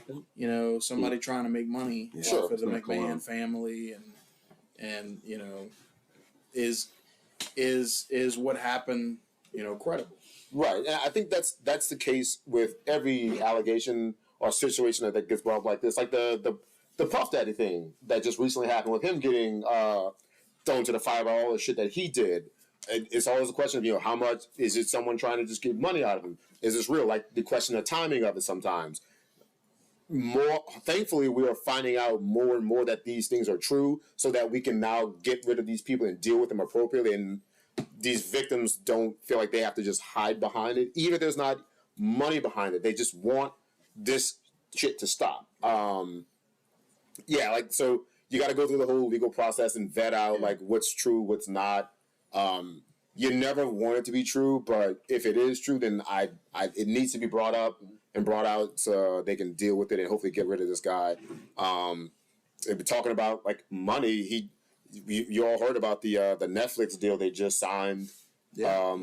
[SPEAKER 6] somebody trying to make money for the McMahon family, and is what happened, credible?
[SPEAKER 5] Right, and I think that's the case with every allegation or situation that gets brought up like this, like the Puff Daddy thing that just recently happened with him getting thrown to the fire by all the shit that he did. It's always a question of how much is it someone trying to just get money out of him? Is this real? Like the question of timing of it sometimes. Thankfully, we are finding out more and more that these things are true, so that we can now get rid of these people and deal with them appropriately, and these victims don't feel like they have to just hide behind it. Even if there's not money behind it, they just want this shit to stop. So you got to go through the whole legal process and vet out like what's true, what's not. You never want it to be true, but if it is true, then it needs to be brought up and brought out so they can deal with it and hopefully get rid of this guy. If we're talking about like money, you all heard about the Netflix deal they just signed. Yeah.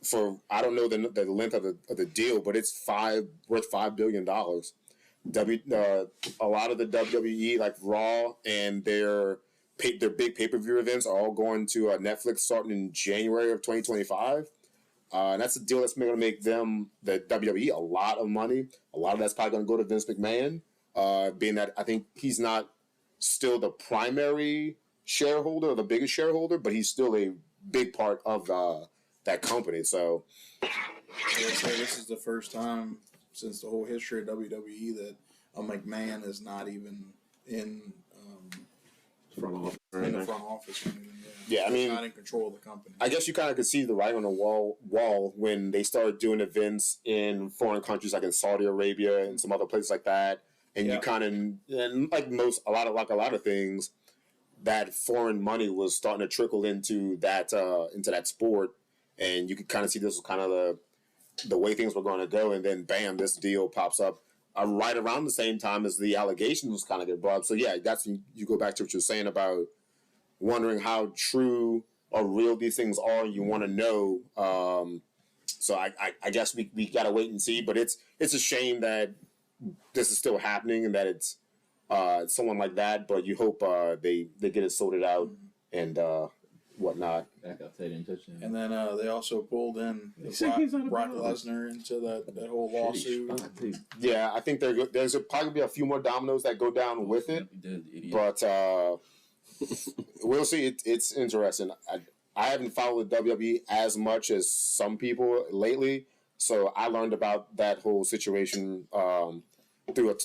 [SPEAKER 5] For I don't know the length of the deal, but it's worth $5 billion. A lot of the WWE like Raw and their big pay-per-view events are all going to Netflix starting in January of 2025. And that's a deal that's going to make them, the WWE, a lot of money. A lot of that's probably going to go to Vince McMahon, being that I think he's not still the primary shareholder or the biggest shareholder, but he's still a big part of that company. So
[SPEAKER 6] this is the first time since the whole history of WWE that a McMahon is not even in the front front office or anything.
[SPEAKER 5] Yeah, I mean,
[SPEAKER 6] not in control of the company.
[SPEAKER 5] I guess you kind of could see the writing on the wall when they started doing events in foreign countries like in Saudi Arabia and some other places like that. And you kind of, and like a lot of things, that foreign money was starting to trickle into that sport, and you could kind of see this was kind of the way things were going to go. And then bam, this deal pops up right around the same time as the allegations kind of get brought up. So yeah, that's you go back to what you're saying about wondering how true or real these things are. You want to know. So I guess we got to wait and see. But it's a shame that this is still happening and that it's someone like that. But you hope they get it sorted out and whatnot.
[SPEAKER 2] Back up, they didn't touch him.
[SPEAKER 6] And then they also pulled in Brock Lesnar into that whole lawsuit.
[SPEAKER 5] Yeah, I think there's probably be a few more dominoes that go down with it. But we'll see. It's interesting. I haven't followed the WWE as much as some people lately, so I learned about that whole situation through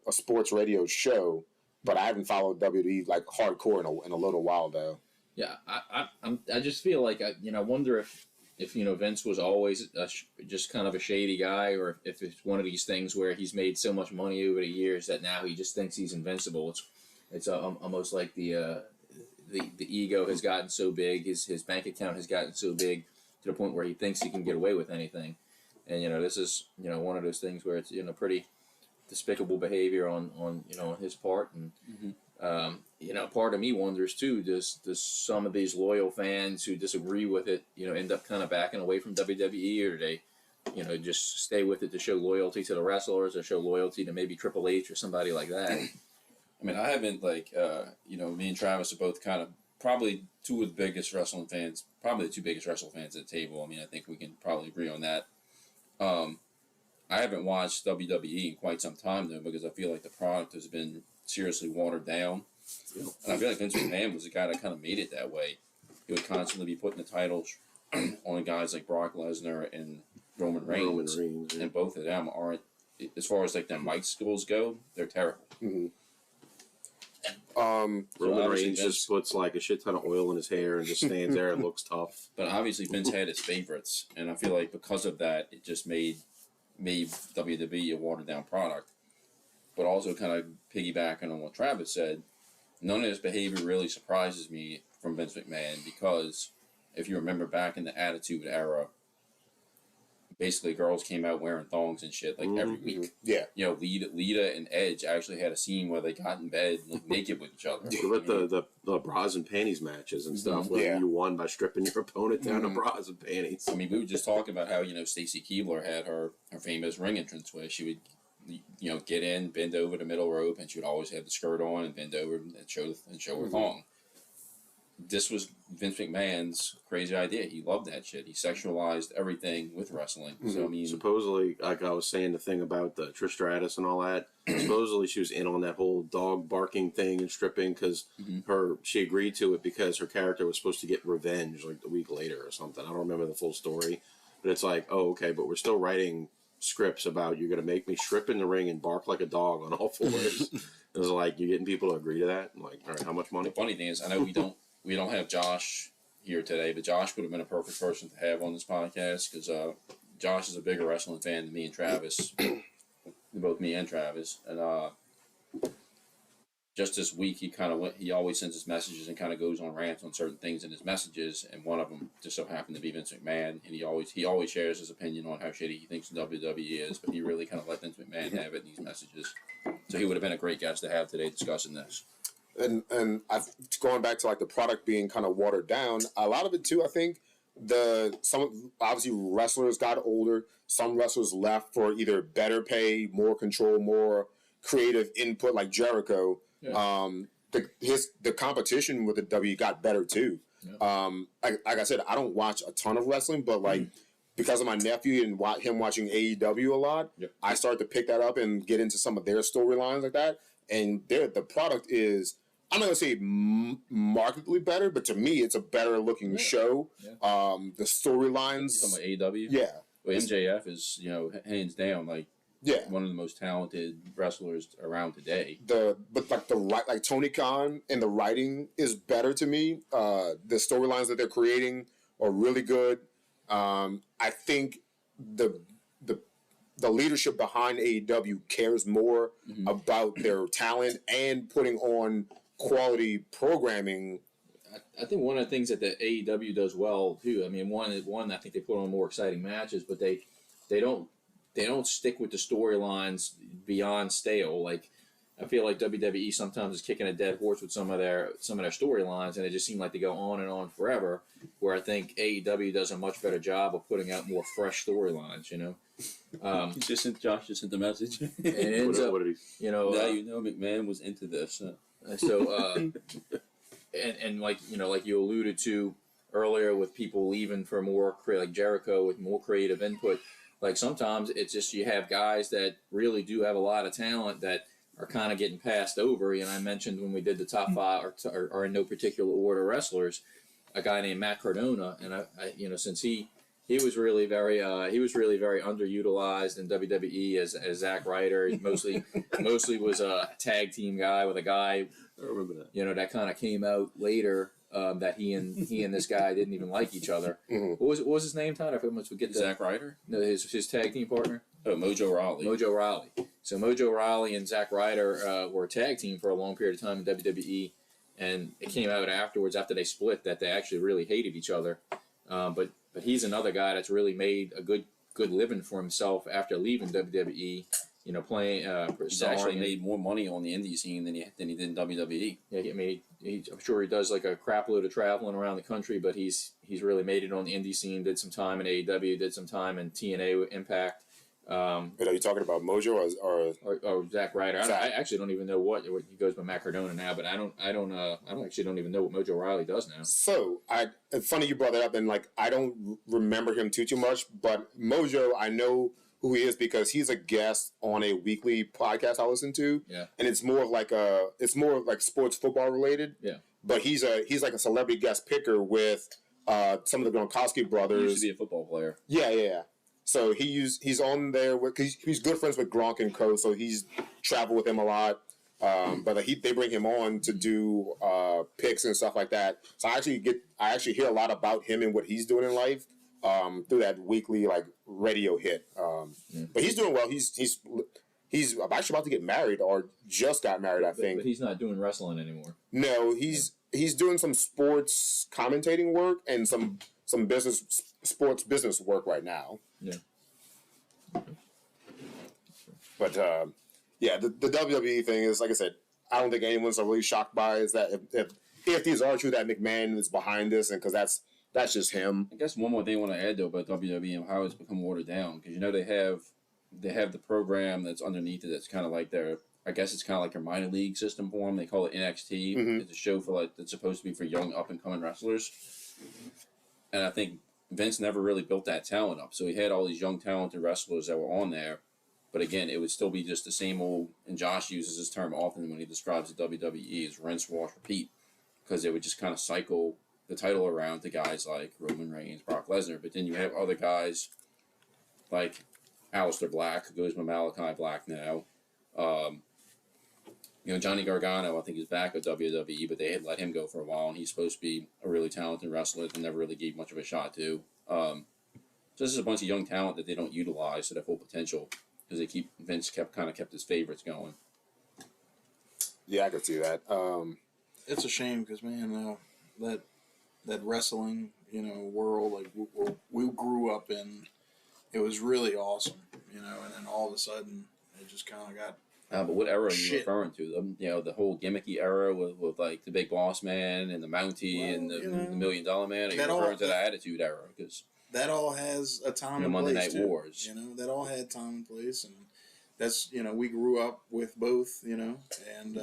[SPEAKER 5] a sports radio show. But I haven't followed WWE like hardcore in a little while though.
[SPEAKER 2] Yeah, I just feel like I wonder if Vince was always just kind of a shady guy, or if it's one of these things where he's made so much money over the years that now he just thinks he's invincible. It's almost like the ego has gotten so big, his bank account has gotten so big to the point where he thinks he can get away with anything. And this is one of those things where it's pretty despicable behavior on his part. And part of me wonders too, does some of these loyal fans who disagree with it end up kind of backing away from WWE, or do they just stay with it to show loyalty to the wrestlers or show loyalty to maybe Triple H or somebody like that?
[SPEAKER 3] I mean, I haven't me and Travis are both kind of probably two of the biggest wrestling fans, probably the two biggest wrestling fans at the table. I mean, I think we can probably agree on that. I haven't watched WWE in quite some time though, because I feel like the product has been seriously watered down. And I feel like Vince McMahon was the guy that kind of made it that way. He would constantly be putting the titles on guys like Brock Lesnar and Roman Reigns. And both of them aren't, as far as like their mic skills go, they're terrible.
[SPEAKER 5] Mm-hmm.
[SPEAKER 4] Roman Reigns just puts like a shit ton of oil in his hair and just stands there and looks tough.
[SPEAKER 3] But obviously Vince had his favorites, and I feel like because of that, it just made WWE a watered down product. But also kind of piggybacking on what Travis said, none of this behavior really surprises me from Vince McMahon, because if you remember back in the Attitude Era, basically girls came out wearing thongs and shit like every week.
[SPEAKER 5] Yeah.
[SPEAKER 3] Lita and Edge actually had a scene where they got in bed naked with each other.
[SPEAKER 4] With the bras and panties matches and stuff, where you won by stripping your opponent down to bras and panties.
[SPEAKER 3] I mean, we were just talking about how, Stacy Keibler had her famous ring entrance where she would get in, bend over the middle rope, and she would always have the skirt on and bend over and show her thong. This was Vince McMahon's crazy idea. He loved that shit. He sexualized everything with wrestling. So I mean,
[SPEAKER 4] supposedly, like I was saying, the thing about the Trish Stratus and all that. Supposedly, she was in on that whole dog barking thing and stripping because she agreed to it because her character was supposed to get revenge like a week later or something. I don't remember the full story, but it's like, oh, okay, but we're still writing scripts about you're going to make me strip in the ring and bark like a dog on all fours. It was like, you're getting people to agree to that? I'm like, all right, how much money?
[SPEAKER 3] The funny thing is, I know we don't have Josh here today, but Josh would have been a perfect person to have on this podcast because Josh is a bigger wrestling fan than me and Travis, both me and Travis. And just this week, he always sends us messages and kind of goes on rants on certain things in his messages, and one of them just so happened to be Vince McMahon, and he always shares his opinion on how shitty he thinks WWE is, but he really kind of let Vince McMahon have it in these messages. So he would have been a great guest to have today discussing this.
[SPEAKER 5] And going back to like the product being kind of watered down, a lot of it too, I think obviously wrestlers got older. Some wrestlers left for either better pay, more control, more creative input, like Jericho. Yeah. The competition with the W got better too. Yeah. Like I said, I don't watch a ton of wrestling, but like because of my nephew and him watching AEW a lot, I started to pick that up and get into some of their storylines like that. And the product is, I'm not going to say markedly better, but to me, it's a better looking show. Yeah. The storylines.
[SPEAKER 3] You talking about AEW?
[SPEAKER 5] Yeah.
[SPEAKER 3] Well, MJF is, hands down, like, one of the most talented wrestlers around today.
[SPEAKER 5] Like Tony Khan and the writing is better to me. The storylines that they're creating are really good. I think the leadership behind AEW cares more about their talent and putting on quality programming.
[SPEAKER 2] I think one of the things that the AEW does well too. I mean, one I think they put on more exciting matches, but they don't stick with the storylines beyond stale. Like I feel like WWE sometimes is kicking a dead horse with some of their storylines, and it just seems like they go on and on forever. Where I think AEW does a much better job of putting out more fresh storylines.
[SPEAKER 3] Josh just sent the message.
[SPEAKER 2] And it ends up,
[SPEAKER 3] now McMahon was into this.
[SPEAKER 2] So and like you alluded to earlier with people leaving for more like Jericho with more creative input. Like sometimes it's just you have guys that really do have a lot of talent that are kind of getting passed over. I mentioned when we did the top five or in no particular order wrestlers, a guy named Matt Cardona, and I since he was really very underutilized in WWE as Zack Ryder. He mostly was a tag team guy with a guy.
[SPEAKER 3] I remember that.
[SPEAKER 2] That kind of came out later. That he and this guy didn't even like each other. Mm-hmm. What was his name, Todd? I almost forget.
[SPEAKER 3] Zack Ryder?
[SPEAKER 2] No, his tag team partner.
[SPEAKER 3] Oh, Mojo Rawley.
[SPEAKER 2] So Mojo Rawley and Zack Ryder were a tag team for a long period of time in WWE, and it came out afterwards after they split that they actually really hated each other. But he's another guy that's really made a good living for himself after leaving WWE. Playing.
[SPEAKER 3] He's actually made more money on the indie scene than he did in WWE.
[SPEAKER 2] Yeah, I'm sure he does like a crap load of traveling around the country, but he's really made it on the indie scene. Did some time in AEW, did some time in TNA Impact.
[SPEAKER 5] Are you talking about Mojo
[SPEAKER 2] or Zack Ryder? I actually don't even know what he goes by Matt Cardona now, but I don't even know what Mojo Rawley does now.
[SPEAKER 5] So it's funny you brought that up, and like I don't remember him too much, but Mojo I know who he is because he's a guest on a weekly podcast I listen to.
[SPEAKER 2] Yeah.
[SPEAKER 5] And it's more like sports football related.
[SPEAKER 2] Yeah.
[SPEAKER 5] But he's like a celebrity guest picker with some of the Gronkowski brothers.
[SPEAKER 3] He used to be a football player.
[SPEAKER 5] Yeah. So he's on there he's good friends with Gronk and co. So he's traveled with him a lot. But they bring him on to do picks and stuff like that. So I actually hear a lot about him and what he's doing in life. Through that weekly radio hit, but he's doing well. He's actually about to get married or just got married, I think.
[SPEAKER 2] But he's not doing wrestling anymore.
[SPEAKER 5] No, he's doing some sports commentating work and some sports business work right now.
[SPEAKER 2] Yeah.
[SPEAKER 5] But the WWE thing is, like I said, I don't think anyone's really shocked by is that if these are true that McMahon is behind this, and because that's just him.
[SPEAKER 3] I guess one more thing I want to add though about WWE and how it's become watered down because they have the program that's underneath it that's kind of like their minor league system for them. They call it NXT. Mm-hmm. It's a show that's supposed to be for young up and coming wrestlers. And I think Vince never really built that talent up. So he had all these young talented wrestlers that were on there. But again, it would still be just the same old, and Josh uses this term often when he describes the WWE as rinse, wash, repeat. Because they would just kind of cycle the title around to guys like Roman Reigns, Brock Lesnar, but then you have other guys like Aleister Black, who goes by Malachi Black now. Johnny Gargano, I think, is back at WWE, but they had let him go for a while, and he's supposed to be a really talented wrestler that never really gave much of a shot to. So this is a bunch of young talent that they don't utilize to their full potential because Vince kept his favorites going.
[SPEAKER 5] Yeah, I could see that.
[SPEAKER 6] It's a shame because, man, that wrestling, world, like we grew up in, it was really awesome, and then all of a sudden it just kind of got.
[SPEAKER 3] But what era are you referring to? The whole gimmicky era with like the Big Boss Man and the Mountie and the $1 Million Man. Are you referring to the Attitude Era? Because
[SPEAKER 6] that all has a time and
[SPEAKER 3] Monday
[SPEAKER 6] place.
[SPEAKER 3] Night Wars.
[SPEAKER 6] That all had time and place, and that's we grew up with both, and.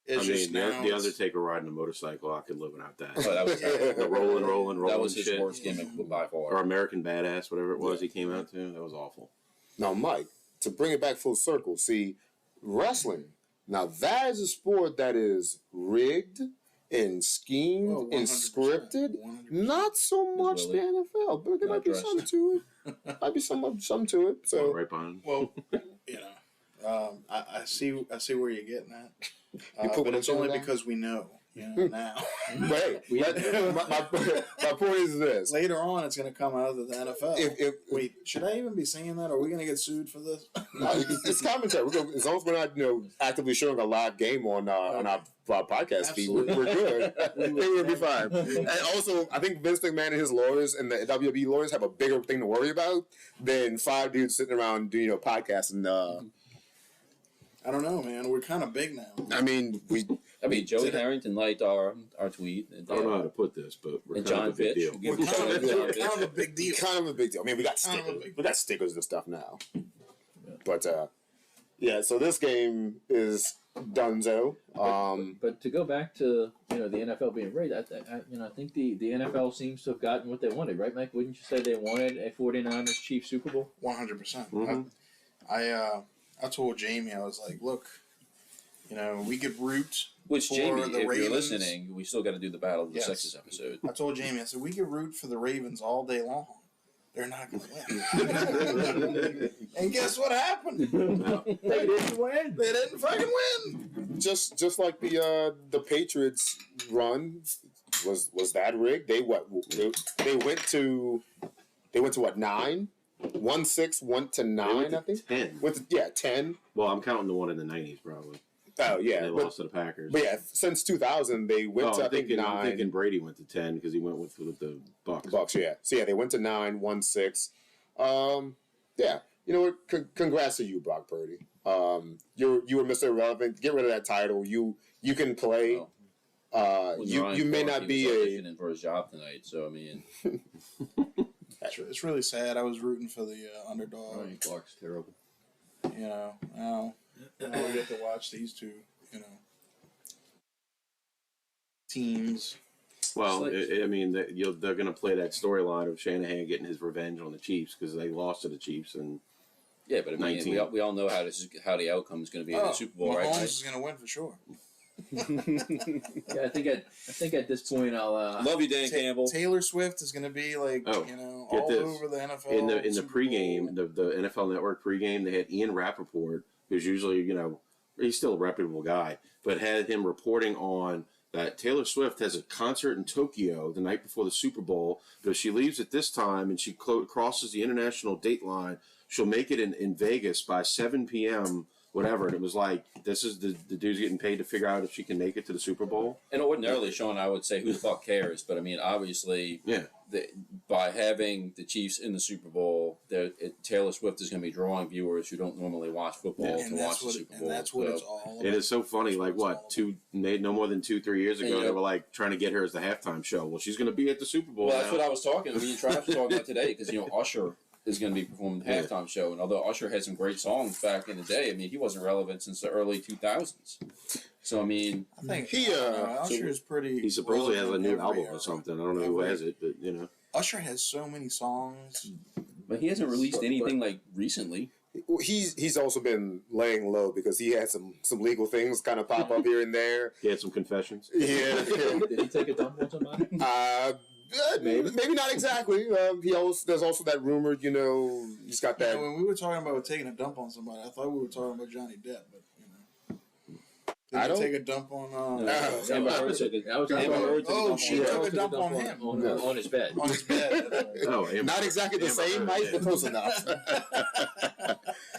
[SPEAKER 4] The Undertaker riding a motorcycle, I could live without that.
[SPEAKER 3] Oh, that was
[SPEAKER 4] the rolling.
[SPEAKER 3] That was his
[SPEAKER 4] shit.
[SPEAKER 3] worst gimmick by far.
[SPEAKER 4] Or American Badass, whatever it was he came out to. That was awful.
[SPEAKER 5] Now, Mike, to bring it back full circle, see, wrestling, now that is a sport that is rigged in schemed, in
[SPEAKER 6] 100%,
[SPEAKER 5] scripted.
[SPEAKER 6] 100%.
[SPEAKER 5] Not so much the NFL, but there might be something to it. Might be something to it. So
[SPEAKER 4] right behind.
[SPEAKER 6] Well, I see where you're getting at. But it's
[SPEAKER 5] one
[SPEAKER 6] only
[SPEAKER 5] down?
[SPEAKER 6] because we know, now.
[SPEAKER 5] Wait, my point is this.
[SPEAKER 6] Later on, it's going to come out of the NFL. Wait, should I even be saying that? Are we going to get sued for this?
[SPEAKER 5] It's commentary. As long as we're not, actively showing a live game on our podcast feed, we're good. We'll be fine. And also, I think Vince McMahon and his lawyers and the WWE lawyers have a bigger thing to worry about than 5 dudes sitting around doing podcasting.
[SPEAKER 6] I don't know, man. We're kind of big now.
[SPEAKER 5] I mean,
[SPEAKER 3] Joey Harrington liked our tweet.
[SPEAKER 4] I don't know how to put this, but we're
[SPEAKER 3] and
[SPEAKER 4] kind
[SPEAKER 3] John
[SPEAKER 4] of a big
[SPEAKER 3] Fitch.
[SPEAKER 4] deal.
[SPEAKER 3] We'll
[SPEAKER 6] We're
[SPEAKER 3] give John Fitch.
[SPEAKER 6] kind of a big deal.
[SPEAKER 5] Kind of a big deal. I mean, we got
[SPEAKER 6] Kind of a
[SPEAKER 5] stickers.
[SPEAKER 6] big
[SPEAKER 5] We got stickers and stuff now. But so this game is donezo.
[SPEAKER 2] But to go back to the NFL being rigged, I think the NFL seems to have gotten what they wanted, right, Mike? Wouldn't you say they wanted a 49ers Chiefs Super Bowl?
[SPEAKER 6] 100%. I told Jamie, I was like, look, we could root.
[SPEAKER 3] Which,
[SPEAKER 6] for
[SPEAKER 3] Jamie,
[SPEAKER 6] the
[SPEAKER 3] if
[SPEAKER 6] Ravens.
[SPEAKER 3] You're listening, we still got to do the Battle of the Sexes episode.
[SPEAKER 6] I told Jamie, I said, we could root for the Ravens all day long. They're not going to win. And guess what happened?
[SPEAKER 2] They didn't win.
[SPEAKER 6] They didn't fucking win.
[SPEAKER 5] Just like the Patriots run was that rigged? They went to what 9? 1-6 went to 9, I think.
[SPEAKER 4] 10.
[SPEAKER 5] 10.
[SPEAKER 4] Well, I'm counting the one in the 90s, probably.
[SPEAKER 5] Oh yeah,
[SPEAKER 4] And they lost to the Packers.
[SPEAKER 5] But yeah, since 2000 they went to I think 9.
[SPEAKER 4] I'm thinking Brady went to 10 because he went with the Bucks.
[SPEAKER 5] Bucks, yeah. So yeah, they went to 9, 1-6. Yeah, you know what? Congrats to you, Brock Purdy. You were Mr. Irrelevant. Get rid of that title. You can play. You may not be
[SPEAKER 3] auditioning for his job tonight. So I mean,
[SPEAKER 6] It's really sad. I was rooting for the underdog.
[SPEAKER 2] Ryan Clark's terrible.
[SPEAKER 6] Now we get to watch these two, teams.
[SPEAKER 4] Well, they're going to play that storyline of Shanahan getting his revenge on the Chiefs because they lost to the Chiefs. And
[SPEAKER 3] yeah, but I mean, we all know how the outcome is going to be in the Super Bowl, right?
[SPEAKER 6] Mahomes is going to win for sure.
[SPEAKER 2] Yeah, I think at this point I'll
[SPEAKER 3] love you, Dan Campbell.
[SPEAKER 6] Taylor Swift is going to be all over the NFL.
[SPEAKER 4] In the pregame, the NFL Network pregame, they had Ian Rappaport, who's usually he's still a reputable guy, but had him reporting on that Taylor Swift has a concert in Tokyo the night before the Super Bowl. But if she leaves at this time and she crosses the international date line, she'll make it in Vegas by 7 p.m. Whatever, and it was like, this is the dude's getting paid to figure out if she can make it to the Super Bowl.
[SPEAKER 3] And ordinarily, Sean, I would say who the fuck cares, but I mean, obviously, by having the Chiefs in the Super Bowl, Taylor Swift is going to be drawing viewers who don't normally watch football to watch the Super Bowl.
[SPEAKER 6] And that's what it's all about.
[SPEAKER 4] It is so funny, like no more than 2-3 years ago, they were like trying to get her as the halftime show. Well, she's going to be at the Super Bowl.
[SPEAKER 3] Well, that's what I was talking. Me and Travis were talking about today because Usher is going to be performing the halftime show. And although Usher had some great songs back in the day, I mean, he wasn't relevant since the early 2000s. So, I mean...
[SPEAKER 6] I think
[SPEAKER 3] Usher
[SPEAKER 6] is pretty...
[SPEAKER 4] He supposedly has a new album or something. I don't know who has it, but,
[SPEAKER 6] Usher has so many songs.
[SPEAKER 3] But he hasn't released anything, recently.
[SPEAKER 5] He's also been laying low because he had some legal things kind of pop up here and there.
[SPEAKER 4] He had some confessions.
[SPEAKER 5] Yeah.
[SPEAKER 2] Did he take a dump on somebody?
[SPEAKER 5] Maybe not exactly. There's also that rumor, he's got that.
[SPEAKER 6] When we were talking about taking a dump on somebody, I thought we were talking about Johnny Depp, but
[SPEAKER 5] I don't
[SPEAKER 6] take a dump on.
[SPEAKER 3] Amber Heard took
[SPEAKER 6] a dump on him
[SPEAKER 2] on his bed.
[SPEAKER 6] On his bed.
[SPEAKER 5] Not exactly the same, Mike, but close enough.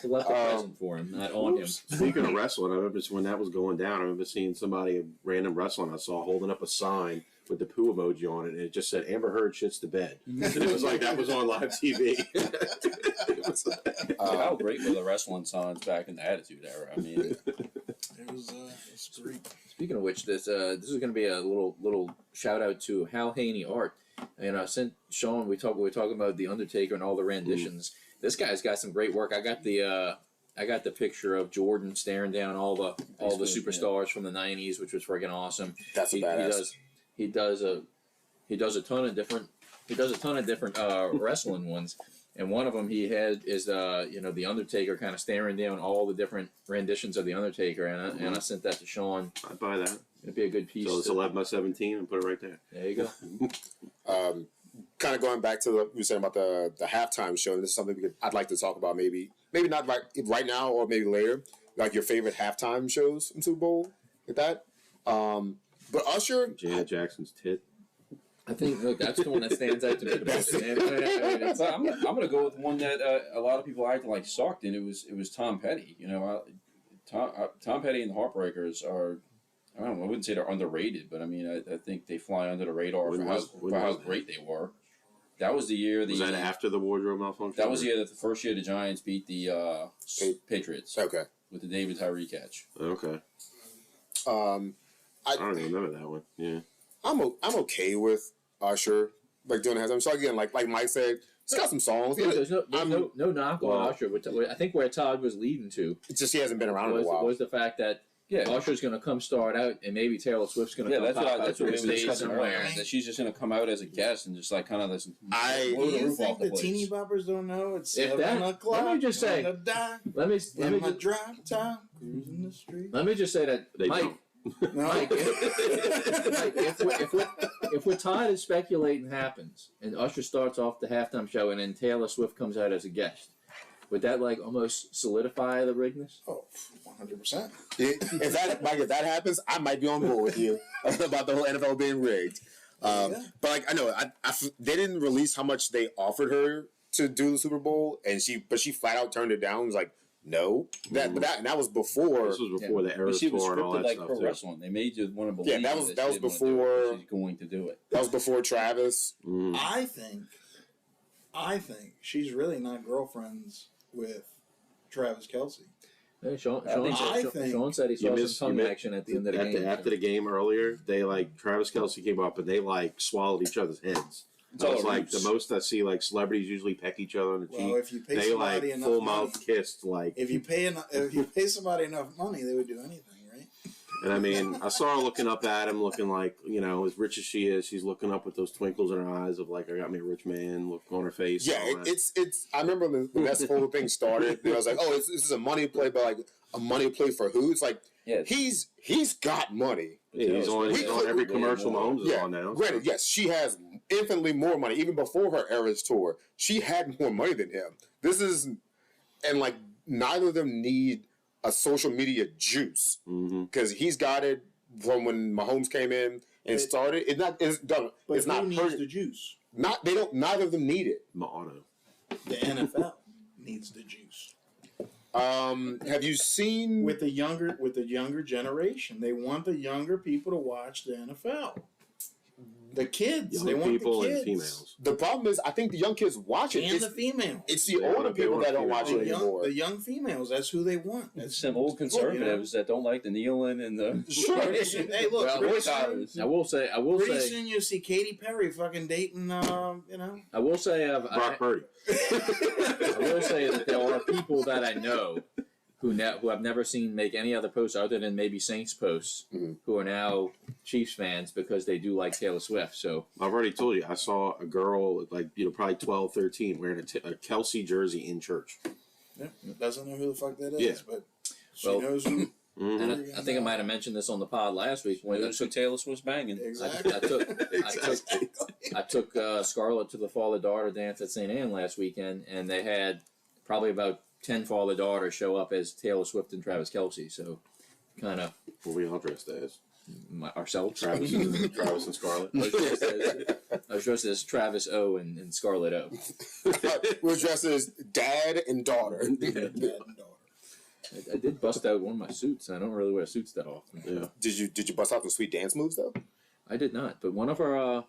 [SPEAKER 2] He left a present for him, not on him.
[SPEAKER 4] Speaking of wrestling, I remember when that was going down, I remember seeing somebody, random wrestling I saw, holding up a sign with the poo emoji on it, and it just said, Amber Heard shits the bed. And it was like, that was on live TV.
[SPEAKER 3] How great were the wrestling signs back in the Attitude Era? I mean...
[SPEAKER 6] It was great.
[SPEAKER 2] Speaking of which, this is going to be a little shout out to Hal Haney Art, and I sent Sean. We were talking about the Undertaker and all the renditions. This guy's got some great work. I got the picture of Jordan staring down all the superstars from the '90s, which was freaking awesome.
[SPEAKER 5] That's badass.
[SPEAKER 2] He does a ton of different wrestling ones. And one of them he had is the Undertaker kind of staring down all the different renditions of the Undertaker, and I sent that to Sean.
[SPEAKER 4] I'd buy that.
[SPEAKER 2] It'd be a good piece.
[SPEAKER 4] So it's 11 by 17 and put it right there.
[SPEAKER 2] There you go.
[SPEAKER 5] Kind of going back to what you said about the halftime show. This is something I'd like to talk about. Maybe not right now or maybe later. Like your favorite halftime shows in Super Bowl, like that. But Usher,
[SPEAKER 4] Janet Jackson's tit.
[SPEAKER 2] I think that's the one that stands out to me the most.
[SPEAKER 3] But I'm gonna go with one that a lot of people acted like sucked, and it was Tom Petty. You know, Tom Petty and the Heartbreakers are. I don't know. I wouldn't say they're underrated, but I mean, I think they fly under the radar for how great they were. That was the year.
[SPEAKER 4] Was that after the wardrobe malfunction?
[SPEAKER 3] That was the first year the Giants beat the Patriots.
[SPEAKER 5] Okay.
[SPEAKER 3] With the David Tyree catch.
[SPEAKER 4] Okay. I don't even remember that one. Yeah.
[SPEAKER 5] I'm okay with Usher like doing the halftime. So again, like Mike said, it's got some songs.
[SPEAKER 2] There's no knock on Usher. I think where Todd was leading to,
[SPEAKER 5] it's just he hasn't been around in a while.
[SPEAKER 2] Was the fact that Usher's going to come start out, and maybe Taylor Swift's going to come
[SPEAKER 3] that's what we were
[SPEAKER 2] stage
[SPEAKER 3] discussing
[SPEAKER 2] somewhere.
[SPEAKER 3] earlier. That she's just going to come out as a guest and just like kind of this.
[SPEAKER 6] Do you think the teeny boppers don't know it's 7 o'clock?
[SPEAKER 2] Let me just say. Let me
[SPEAKER 6] drive time cruising the street.
[SPEAKER 2] Let me just say that Mike. Mike, if what Todd is speculating happens, and Usher starts off the halftime show, and then Taylor Swift comes out as a guest, would that like almost solidify the rigness?
[SPEAKER 6] Oh, 100%.
[SPEAKER 5] If that happens, I might be on board with you about the whole NFL being rigged. But like I know, they didn't release how much they offered her to do the Super Bowl, and she flat out turned it down. It was like, no, that was before.
[SPEAKER 4] This was before the era tour and all that
[SPEAKER 3] like
[SPEAKER 4] stuff.
[SPEAKER 3] Pro wrestling. They made you want to believe.
[SPEAKER 5] Yeah, that was before
[SPEAKER 3] she's going to do it.
[SPEAKER 5] That was before Travis.
[SPEAKER 6] I think she's really not girlfriends with Travis Kelce.
[SPEAKER 2] Hey, Sean said he saw some tongue action at the end of the game.
[SPEAKER 4] After the game earlier, Travis Kelce came up and they like swallowed each other's heads. So it's like the most I see, like celebrities usually peck each other on the cheek.
[SPEAKER 6] If you pay
[SPEAKER 4] they
[SPEAKER 6] somebody
[SPEAKER 4] like
[SPEAKER 6] enough
[SPEAKER 4] full
[SPEAKER 6] money,
[SPEAKER 4] mouth kissed. Like
[SPEAKER 6] if you pay somebody enough money, they would do anything, right?
[SPEAKER 4] And I mean, I saw her looking up at him, looking like, you know, as rich as she is, she's looking up with those twinkles in her eyes of like, I got me a rich man look on her face.
[SPEAKER 5] Yeah, it's. I remember when that whole thing started. I was like, oh, this is a money play, but like a money play for who? It's like he's got money.
[SPEAKER 4] Yeah, he's on every commercial Mahomes is on now.
[SPEAKER 5] Granted, yes, she has infinitely more money. Even before her Eras tour, she had more money than him. And like neither of them need a social media juice because he's got it from when Mahomes came in and started. It's not
[SPEAKER 6] needs the juice?
[SPEAKER 5] Neither of them need it.
[SPEAKER 4] Ma'ano.
[SPEAKER 6] The NFL needs the juice.
[SPEAKER 5] Have you seen
[SPEAKER 6] with the younger generation? They want the younger people to watch the NFL. The kids, they want
[SPEAKER 4] people
[SPEAKER 6] the kids.
[SPEAKER 4] And females.
[SPEAKER 5] The problem is, I think the young kids watch it.
[SPEAKER 6] And the females.
[SPEAKER 5] It's the older people that don't watch it anymore.
[SPEAKER 6] The young females, that's who they want.
[SPEAKER 3] It's some old conservatives that don't like the kneeling and the.
[SPEAKER 6] Sure. Hey, look.
[SPEAKER 2] I will say.
[SPEAKER 6] Pretty soon you see Katy Perry fucking dating.
[SPEAKER 2] I will say.
[SPEAKER 4] Brock Purdy.
[SPEAKER 2] I will say that there are people that I know who I've never seen make any other posts other than maybe Saints posts, who are now Chiefs fans because they do like Taylor Swift. So
[SPEAKER 4] I've already told you, I saw a girl like probably 12, 13 wearing a Kelsey jersey in church.
[SPEAKER 6] Yeah, doesn't know who the fuck that is, but she knows who.
[SPEAKER 2] And I think I might have mentioned this on the pod last week.
[SPEAKER 3] So Taylor Swift's banging.
[SPEAKER 6] Exactly.
[SPEAKER 2] I took Scarlett to the father-daughter dance at St. Anne last weekend, and they had probably about 10 father-daughters show up as Taylor Swift and Travis Kelce. So, kind of.
[SPEAKER 4] What were we all dressed as?
[SPEAKER 2] Ourselves.
[SPEAKER 4] Travis and Scarlett.
[SPEAKER 2] I was dressed as Travis O and Scarlett O.
[SPEAKER 5] We're dressed as dad and daughter.
[SPEAKER 2] I did bust out one of my suits. I don't really wear suits that often.
[SPEAKER 4] Yeah.
[SPEAKER 5] Did you bust out the sweet dance moves though?
[SPEAKER 2] I did not, but one of our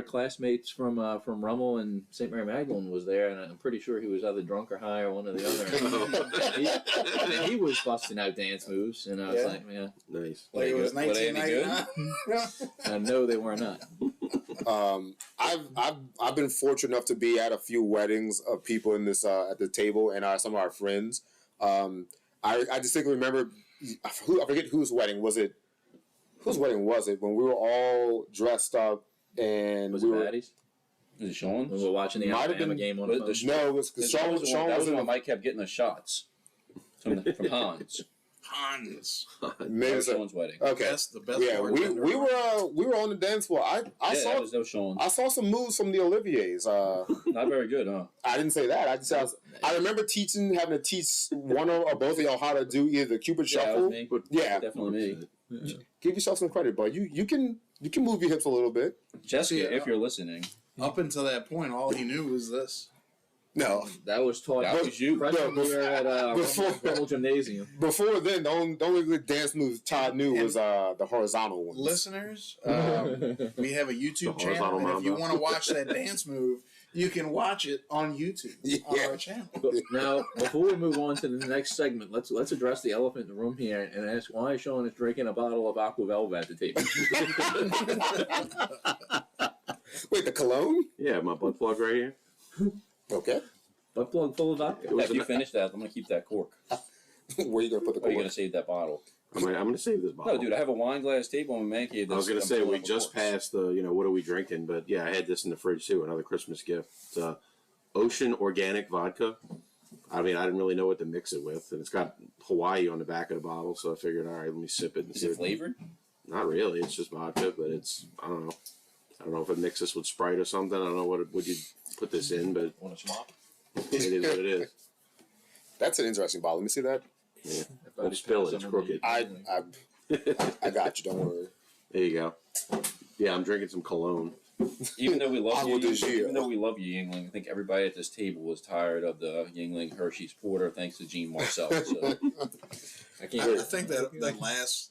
[SPEAKER 2] classmates from Rummel and St. Mary Magdalene was there, and I'm pretty sure he was either drunk or high or one or the other. And he was busting out dance moves, and I was like, man,
[SPEAKER 4] nice.
[SPEAKER 6] Like it was 1999.
[SPEAKER 2] No, they were not.
[SPEAKER 5] I've been fortunate enough to be at a few weddings of people in this at the table, and some of our friends. I distinctly remember, I forget whose wedding was it. Whose wedding was it? When we were all dressed up and
[SPEAKER 2] was
[SPEAKER 5] we
[SPEAKER 2] it
[SPEAKER 5] were.
[SPEAKER 2] Maddie's?
[SPEAKER 3] Was it Sean's?
[SPEAKER 2] We were watching the Alabama game on the phone.
[SPEAKER 5] No, it was because Sean was
[SPEAKER 3] when Mike kept getting the shots from Hans.
[SPEAKER 1] Tons.
[SPEAKER 5] Maybe
[SPEAKER 3] No
[SPEAKER 5] so.
[SPEAKER 3] Sean's wedding.
[SPEAKER 5] Okay.
[SPEAKER 1] That's the best
[SPEAKER 5] Yeah,
[SPEAKER 1] bartender.
[SPEAKER 5] we were on the dance floor. I
[SPEAKER 3] Yeah,
[SPEAKER 5] saw
[SPEAKER 3] that was no Sean's.
[SPEAKER 5] I saw some moves from the Oliviers.
[SPEAKER 3] Not very good, huh?
[SPEAKER 5] I didn't say that. I remember having to teach one or both of y'all how to do either the Cupid
[SPEAKER 3] Yeah, that
[SPEAKER 5] shuffle.
[SPEAKER 3] was me.
[SPEAKER 5] Yeah.
[SPEAKER 3] Definitely me.
[SPEAKER 5] Give yourself some credit, but you can move your hips a little bit.
[SPEAKER 3] Jessica, if you're listening,
[SPEAKER 1] Up until that point, all he knew was this.
[SPEAKER 5] No,
[SPEAKER 2] That was taught.
[SPEAKER 3] that was you.
[SPEAKER 2] Freshman
[SPEAKER 5] No,
[SPEAKER 2] year at
[SPEAKER 5] before-
[SPEAKER 2] Rummel Gymnasium.
[SPEAKER 5] before then, the only good dance move Todd knew was the horizontal ones.
[SPEAKER 1] Listeners, we have a YouTube
[SPEAKER 4] The
[SPEAKER 1] channel,
[SPEAKER 4] horizontal
[SPEAKER 1] and if you
[SPEAKER 4] mambo.
[SPEAKER 1] want to watch that dance move, you can watch it on YouTube on
[SPEAKER 5] Yeah.
[SPEAKER 1] our channel.
[SPEAKER 2] But now, before we move on to the next segment, let's address the elephant in the room here and ask why Sean is drinking a bottle of Aqua Velva at the table.
[SPEAKER 5] Wait, the cologne?
[SPEAKER 4] Yeah, my butt plug right here.
[SPEAKER 5] Okay.
[SPEAKER 2] Butt plug full of vodka.
[SPEAKER 3] If you finish that, I'm gonna keep that cork.
[SPEAKER 5] Where you gonna put the
[SPEAKER 3] Or are you
[SPEAKER 5] cork?
[SPEAKER 3] gonna save that bottle?
[SPEAKER 4] I'm gonna save this bottle.
[SPEAKER 3] No, dude, I have a wine glass table in my man cave.
[SPEAKER 4] I was gonna
[SPEAKER 3] I'm
[SPEAKER 4] say
[SPEAKER 3] filling
[SPEAKER 4] we
[SPEAKER 3] up with
[SPEAKER 4] just
[SPEAKER 3] corks.
[SPEAKER 4] passed the what are we drinking? But yeah, I had this in the fridge too. Another Christmas gift. It's Ocean Organic Vodka. I mean, I didn't really know what to mix it with, and it's got Hawaii on the back of the bottle. So I figured, all right, let me sip it. And
[SPEAKER 3] Is
[SPEAKER 4] see
[SPEAKER 3] it
[SPEAKER 4] what-
[SPEAKER 3] flavored?
[SPEAKER 4] Not really. It's just vodka, but it's I don't know. I don't know if it mixes with Sprite or something. I don't know what would you put this in, but
[SPEAKER 3] Want to swap?
[SPEAKER 4] it is what it is.
[SPEAKER 5] That's an interesting bottle. Let me see that.
[SPEAKER 4] Yeah. Don't spill it. It's crooked.
[SPEAKER 5] I got you. Don't worry.
[SPEAKER 4] There you go. Yeah, I'm drinking some cologne.
[SPEAKER 3] Even though we love
[SPEAKER 5] Agua
[SPEAKER 3] you,
[SPEAKER 5] de Gio.
[SPEAKER 3] even though we love you, Yingling, I think everybody at this table is tired of the Yingling Hershey's Porter, thanks to Gene Marcel. So
[SPEAKER 2] I can't.
[SPEAKER 1] I think that last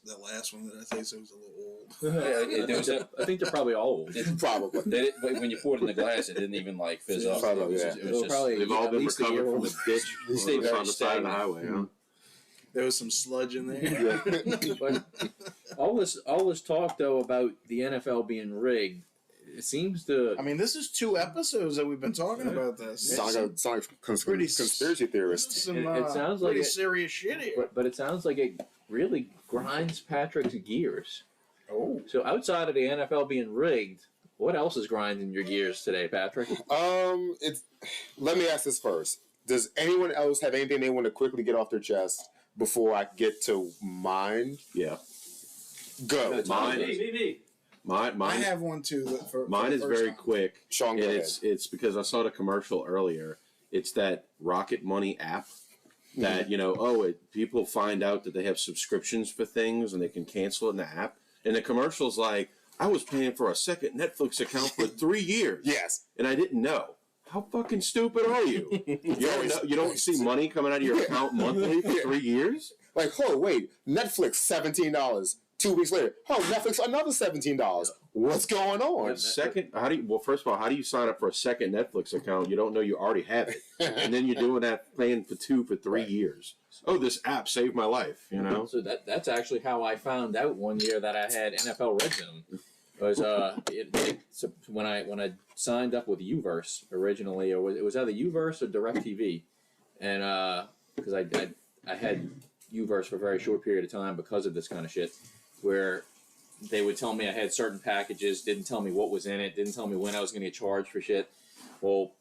[SPEAKER 1] one that I tasted was a little old.
[SPEAKER 2] I think they're probably all old.
[SPEAKER 5] Probably.
[SPEAKER 3] when you poured it in the glass, it didn't even like fizz up.
[SPEAKER 5] Probably,
[SPEAKER 3] It was
[SPEAKER 5] yeah.
[SPEAKER 3] just, it was just
[SPEAKER 2] Probably
[SPEAKER 4] They've all
[SPEAKER 2] at
[SPEAKER 4] been
[SPEAKER 2] least a
[SPEAKER 4] recovered
[SPEAKER 2] year
[SPEAKER 4] from
[SPEAKER 2] old.
[SPEAKER 4] a ditch
[SPEAKER 3] They stay
[SPEAKER 4] on
[SPEAKER 3] very
[SPEAKER 4] the side of the
[SPEAKER 3] stagnant.
[SPEAKER 4] highway. Huh?
[SPEAKER 1] There was some sludge in there.
[SPEAKER 2] But all this talk though about the NFL being rigged, it seems to.
[SPEAKER 1] I mean, this is 2 episodes that we've been talking about this.
[SPEAKER 5] Sound like
[SPEAKER 1] Pretty
[SPEAKER 5] conspiracy theorists.
[SPEAKER 1] Some,
[SPEAKER 2] It sounds like
[SPEAKER 1] pretty
[SPEAKER 2] it-
[SPEAKER 1] serious shit here.
[SPEAKER 2] but it sounds like it really grinds Patrick's gears.
[SPEAKER 1] Oh,
[SPEAKER 2] So outside of the NFL being rigged, what else is grinding your gears today, Patrick?
[SPEAKER 5] Let me ask this first. Does anyone else have anything they want to quickly get off their chest before I get to mine?
[SPEAKER 4] Yeah.
[SPEAKER 5] Go.
[SPEAKER 4] Mine.
[SPEAKER 1] I have one too.
[SPEAKER 4] Mine is very quick.
[SPEAKER 5] Sean, go
[SPEAKER 4] And
[SPEAKER 5] ahead.
[SPEAKER 4] it's because I saw the commercial earlier. It's that Rocket Money app that people find out that they have subscriptions for things and they can cancel it in the app. And the commercial's like, I was paying for a second Netflix account for 3 years.
[SPEAKER 5] Yes.
[SPEAKER 4] And I didn't know. How fucking stupid are you? You don't see money coming out of your account monthly for 3 years?
[SPEAKER 5] Like, oh, wait, Netflix, $17. 2 weeks later, oh, Netflix, another $17. What's going on?
[SPEAKER 4] First of all, how do you sign up for a second Netflix account? You don't know you already have it. And then you're doing that, paying for 3 years. Oh, this app saved my life,
[SPEAKER 2] So that's actually how I found out one year that I had NFL Red Zone. Was when I signed up with Uverse originally, or it was either Uverse or DirecTV, and because I had Uverse for a very short period of time because of this kind of shit, where they would tell me I had certain packages, didn't tell me what was in it, didn't tell me when I was going to get charged for shit. Well,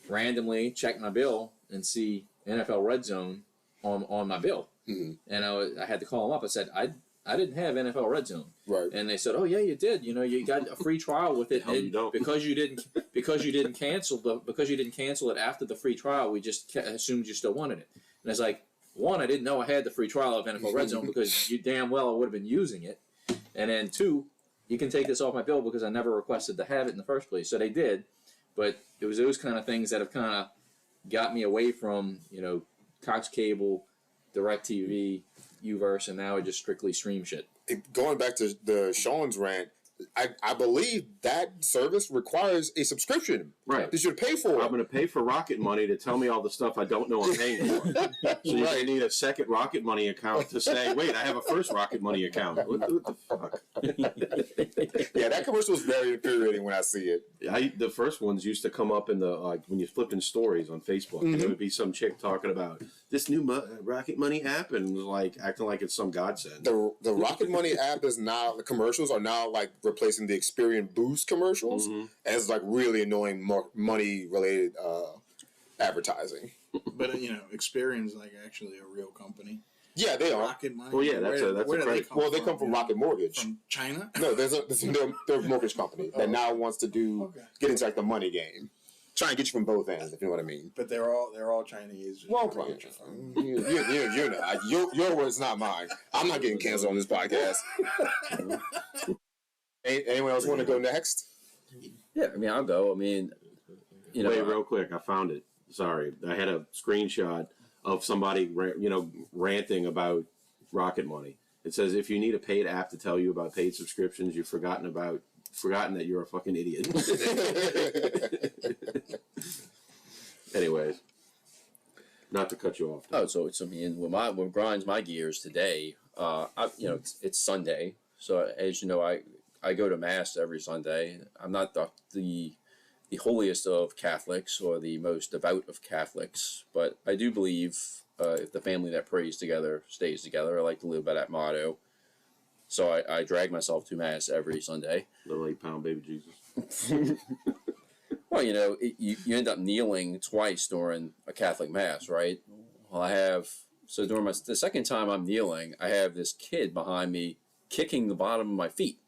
[SPEAKER 2] randomly check my bill and see NFL Red Zone on my bill, and I had to call them up. I said I didn't have NFL Red Zone.
[SPEAKER 5] Right.
[SPEAKER 2] And they said, "Oh yeah, you did. You got a free trial with it,
[SPEAKER 4] No, you
[SPEAKER 2] and
[SPEAKER 4] don't.
[SPEAKER 2] because you didn't cancel it after the free trial, we just assumed you still wanted it." And I was like, one, I didn't know I had the free trial of NFL Red Zone because you damn well I would have been using it, and then two, you can take this off my bill because I never requested to have it in the first place. So they did, but it was those kind of things that have kind of got me away from Cox Cable, DirecTV, Uverse, and now I just strictly stream shit.
[SPEAKER 5] Going back to the Sean's rant, I believe that service requires a subscription.
[SPEAKER 4] Right.
[SPEAKER 5] That you pay for.
[SPEAKER 4] I'm going to pay for Rocket Money to tell me all the stuff I don't know I'm paying for. So you're going to need a second Rocket Money account to say, wait, I have a first Rocket Money account. What the fuck?
[SPEAKER 5] Yeah, that commercial is very infuriating when I see it.
[SPEAKER 4] The first ones used to come up in the when you're flipping stories on Facebook. And there would be some chick talking about this new Rocket Money app and acting like it's some godsend.
[SPEAKER 5] The Rocket Money app is now, the commercials are now like replacing the Experian Boost commercials, and it's like really annoying money related advertising.
[SPEAKER 1] but Experian's like actually a real company.
[SPEAKER 5] Yeah, they are.
[SPEAKER 6] Rocket Money.
[SPEAKER 4] Well, yeah, that's a
[SPEAKER 6] where do
[SPEAKER 4] credit.
[SPEAKER 5] Well, they come from Rocket Mortgage.
[SPEAKER 6] From China?
[SPEAKER 5] No, they're a mortgage company that now wants to get into like the money game, trying to get you from both ends, if you know what I mean.
[SPEAKER 6] But they're all Chinese.
[SPEAKER 5] Well, you know, your words, not mine. I'm not getting canceled on this podcast. Anyone else want to go next?
[SPEAKER 3] Yeah, I mean, I'll go. I mean, you know,
[SPEAKER 4] Wait, real quick, I found it. Sorry, I had a screenshot of somebody, ranting about Rocket Money. It says, if you need a paid app to tell you about paid subscriptions, you've forgotten that you're a fucking idiot. Anyways, not to cut you off.
[SPEAKER 3] oh, so I mean, what grinds my gears today, it's Sunday. So as you know, I go to mass every Sunday. I'm not the holiest of Catholics or the most devout of Catholics, but I do believe if the family that prays together stays together. I like to live by that motto. So I drag myself to mass every Sunday.
[SPEAKER 4] Little 8-pound baby Jesus.
[SPEAKER 3] Well, you know, you end up kneeling twice during a Catholic mass, right? Well, so during the second time I'm kneeling, I have this kid behind me kicking the bottom of my feet.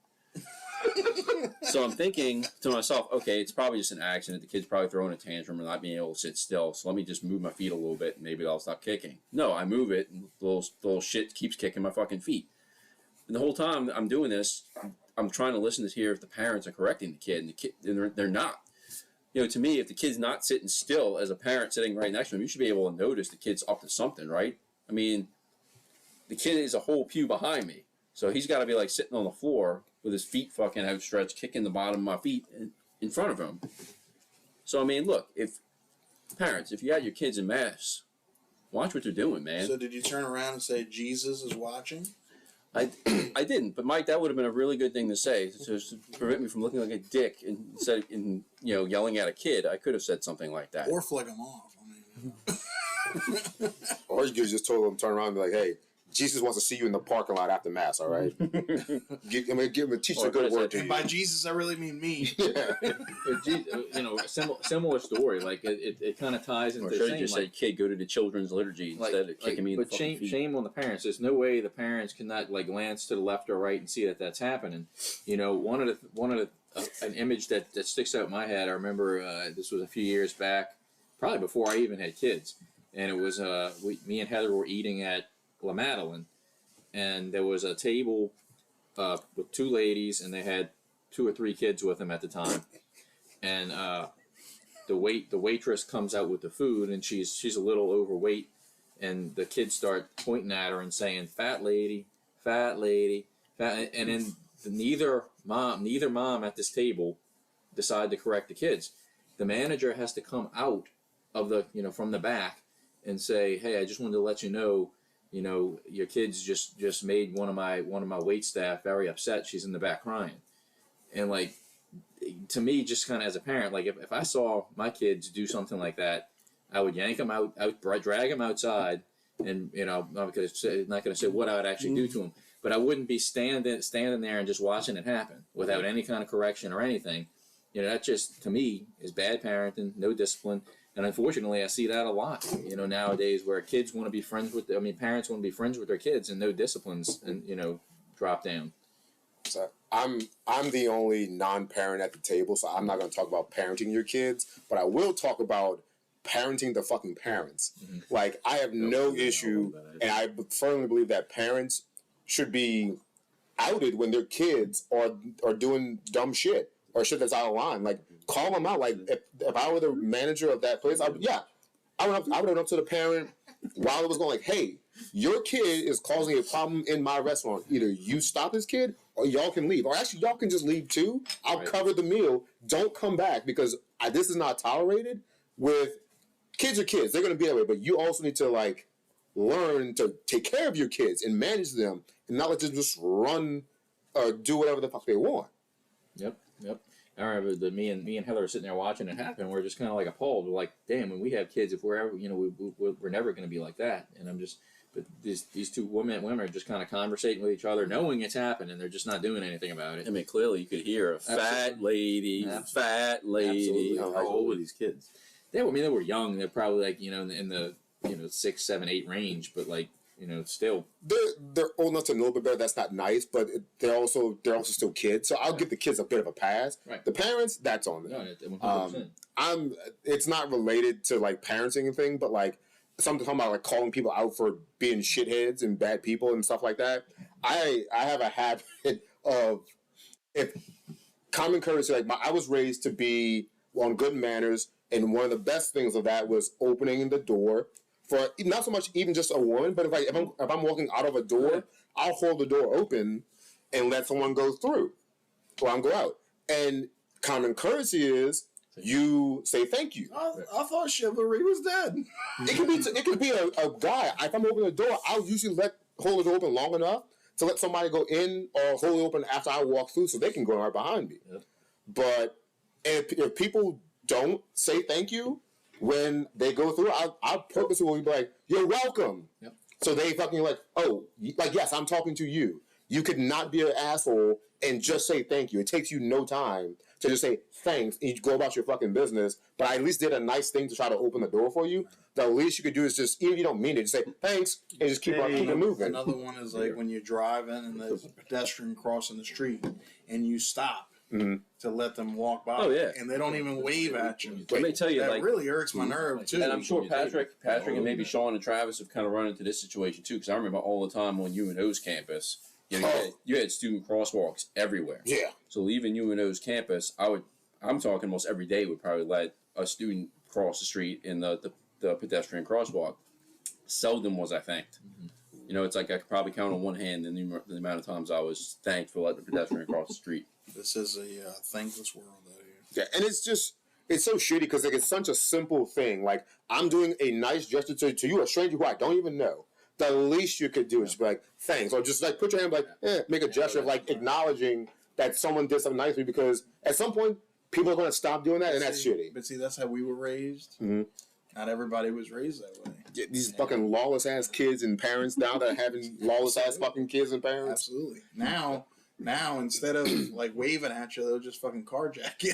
[SPEAKER 3] So I'm thinking to myself, okay, it's probably just an accident. The kid's probably throwing a tantrum or not being able to sit still. So let me just move my feet a little bit and maybe I'll stop kicking. No, I move it and the little shit keeps kicking my fucking feet. And the whole time I'm doing this, I'm trying to listen to hear if the parents are correcting the kid, and they're not. You know, to me, if the kid's not sitting still as a parent sitting right next to him, you should be able to notice the kid's up to something, right? I mean, the kid is a whole pew behind me. So he's got to be like sitting on the floor with his feet fucking outstretched, kicking the bottom of my feet in front of him. So, I mean, look, if you had your kids in mass, watch what they're doing, man.
[SPEAKER 6] So did you turn around and say, Jesus is watching?
[SPEAKER 3] I didn't, but Mike, that would have been a really good thing to say to prevent me from looking like a dick instead of yelling at a kid. I could have said something like that,
[SPEAKER 6] or flick him off. I mean,
[SPEAKER 5] Or you could have just told them, turn around and be like, hey, Jesus wants to see you in the parking lot after mass, all right? Give him a teacher a good word to you.
[SPEAKER 6] And by Jesus, I really mean me.
[SPEAKER 5] Yeah.
[SPEAKER 2] Similar story. Like it kind of ties into.
[SPEAKER 3] Or should have just said, "Kid, go to the children's liturgy instead of kicking me in the fucking feet."
[SPEAKER 2] But shame on the parents. There's no way the parents cannot like glance to the left or right and see that that's happening. You know, one of an image that sticks out in my head. I remember this was a few years back, probably before I even had kids, and it was me and Heather were eating at La Madeleine, and there was a table with two ladies, and they had 2 or 3 kids with them at the time, and the waitress comes out with the food, and she's a little overweight, and the kids start pointing at her and saying, "Fat lady, fat lady," fat, and then neither mom at this table decide to correct the kids. The manager has to come out of from the back and say, "Hey, I just wanted to let you know, your kids just made one of my wait staff very upset. She's in the back crying." And like, to me, just kind of as a parent, like if I saw my kids do something like that, I would yank them out, drag them outside, and I'm not going to say what I would actually do to them, but I wouldn't be standing there and just watching it happen without any kind of correction or anything. That just, to me, is bad parenting, no discipline. And unfortunately, I see that a lot, nowadays, where kids want to be parents want to be friends with their kids, and no disciplines, and drop down.
[SPEAKER 5] So I'm the only non-parent at the table, so I'm not going to talk about parenting your kids, but I will talk about parenting the fucking parents. Mm-hmm. Like, I have no issue, and I firmly believe that parents should be outed when their kids are doing dumb shit or shit that's out of line. Like, call them out. Like, if I were the manager of that place, I would went up to the parent while it was going, like, hey, your kid is causing a problem in my restaurant. Either you stop this kid or y'all can leave. Or actually, y'all can just leave too. I'll cover the meal. Don't come back, because this is not tolerated. With kids are kids. They're going to be that way. But you also need to, like, learn to take care of your kids and manage them and not let them just run or do whatever the fuck they want.
[SPEAKER 2] Yep. I remember me and Heather were sitting there watching it happen. We're just kind of like appalled. We're like, damn, when we have kids, if we're ever, we're never going to be like that. And but these two women are just kind of conversating with each other, knowing it's happening. They're just not doing anything about it.
[SPEAKER 3] I mean, clearly you could hear a fat lady, fat lady.
[SPEAKER 4] Absolutely. How old were these kids?
[SPEAKER 2] They were young. They're probably like, in the 6, 7, 8 range. But like, still.
[SPEAKER 5] They're old enough to know a bit better. That's not nice, but they're also still kids. So I'll give the kids a bit of a pass.
[SPEAKER 2] Right.
[SPEAKER 5] The parents, that's on them.
[SPEAKER 2] No, 100%.
[SPEAKER 5] It's not related to like parenting and thing, but like something about like calling people out for being shitheads and bad people and stuff like that. I have a habit of if common courtesy. Like I was raised to be on good manners, and one of the best things of that was opening the door for not so much even just a woman, but if I'm walking out of a door, I'll hold the door open and let someone go through, or I'll go out. And common courtesy is you say thank you.
[SPEAKER 6] I thought chivalry was dead.
[SPEAKER 5] It could be a guy. If I'm opening the door, I'll usually hold it open long enough to let somebody go in or hold it open after I walk through so they can go right behind me. Yeah. But if people don't say thank you when they go through, I'll purposely be like, you're welcome. Yep. So they fucking like, oh, like, yes, I'm talking to you. You could not be an asshole and just say thank you. It takes you no time to just say thanks and you go about your fucking business. But I at least did a nice thing to try to open the door for you. The least you could do is just, even if you don't mean it, just say thanks and just keep it moving.
[SPEAKER 6] Another one is like when you're driving and there's a pedestrian crossing the street and you stop to let them walk by.
[SPEAKER 3] Oh, yeah.
[SPEAKER 6] And they don't even wave at you.
[SPEAKER 3] Let me tell you,
[SPEAKER 6] that really irks my nerve too.
[SPEAKER 3] And I'm sure Patrick and maybe Sean and Travis have kind of run into this situation too, because I remember all the time on UNO's campus, you had student crosswalks everywhere.
[SPEAKER 5] Yeah.
[SPEAKER 3] So leaving UNO's campus, I'm talking almost every day would probably let a student cross the street in the pedestrian crosswalk. Seldom was I thanked. It's like I could probably count on one hand the amount of times I was thanked for letting the pedestrian cross the street.
[SPEAKER 6] This is a thankless world out here.
[SPEAKER 5] Yeah, and it's so shitty because like, it's such a simple thing. Like, I'm doing a nice gesture to you, a stranger who I don't even know. The least you could do is be like, thanks. Or just like put your hand like, make a gesture of like acknowledging that someone did something nice for you, because at some point, people are going to stop doing that, and that's shitty.
[SPEAKER 6] But see, that's how we were raised. Mm-hmm. Not everybody was raised that way.
[SPEAKER 5] Yeah, these fucking lawless-ass kids and parents now that are having lawless-ass fucking kids and parents.
[SPEAKER 6] Absolutely. Now, instead of like waving at you, they'll just fucking carjack you.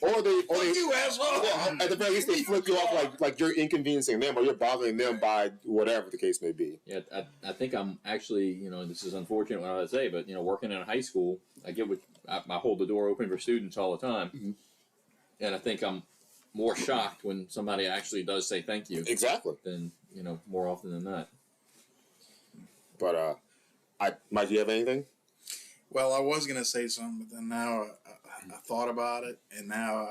[SPEAKER 5] or they
[SPEAKER 6] you asshole.
[SPEAKER 5] Yeah, at the very least, they flip you off like you're inconveniencing them or you're bothering them by whatever the case may be.
[SPEAKER 2] Yeah, I think I'm actually, this is unfortunate what I would say, but working in a high school, I hold the door open for students all the time, and I think I'm more shocked when somebody actually does say thank you.
[SPEAKER 5] Exactly.
[SPEAKER 2] Than more often than not.
[SPEAKER 5] But Mike, do you have anything?
[SPEAKER 6] Well, I was gonna say something, but then now I thought about it, and now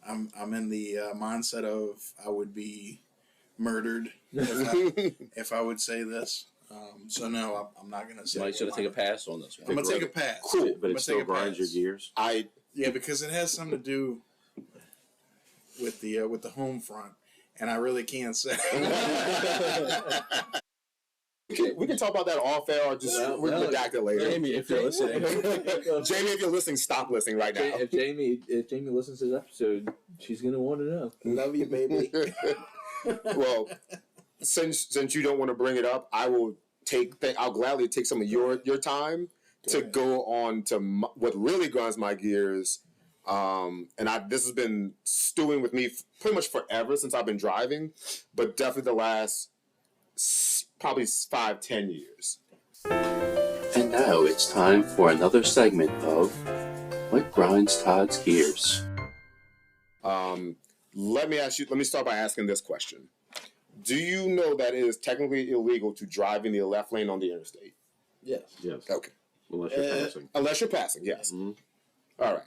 [SPEAKER 6] I'm in the mindset of I would be murdered if I would say this. So no, I'm not gonna say.
[SPEAKER 3] Mike should take a pass on this one.
[SPEAKER 6] I'm gonna take a pass.
[SPEAKER 5] Cool,
[SPEAKER 4] but it still grinds your gears.
[SPEAKER 6] Yeah, because it has something to do with the home front, and I really can't say.
[SPEAKER 5] We can talk about that off air, or just we can redact it later.
[SPEAKER 2] Jamie, if you're listening,
[SPEAKER 5] Jamie, if you're listening, stop listening right now.
[SPEAKER 2] If Jamie listens to this episode, she's gonna want to know.
[SPEAKER 6] Love you, baby.
[SPEAKER 5] Well, since you don't want to bring it up, I'll gladly take some of your time to go on to what really grinds my gears. And this has been stewing with me pretty much forever since I've been driving, but definitely the last probably 5-10 years.
[SPEAKER 3] And now it's time for another segment of What Grinds Todd's Gears.
[SPEAKER 5] Let me start by asking this question. Do you know that it is technically illegal to drive in the left lane on the interstate?
[SPEAKER 6] Yes.
[SPEAKER 4] Yes.
[SPEAKER 5] Okay.
[SPEAKER 4] Unless you're passing.
[SPEAKER 5] Unless you're passing, yes. Mm-hmm. All right.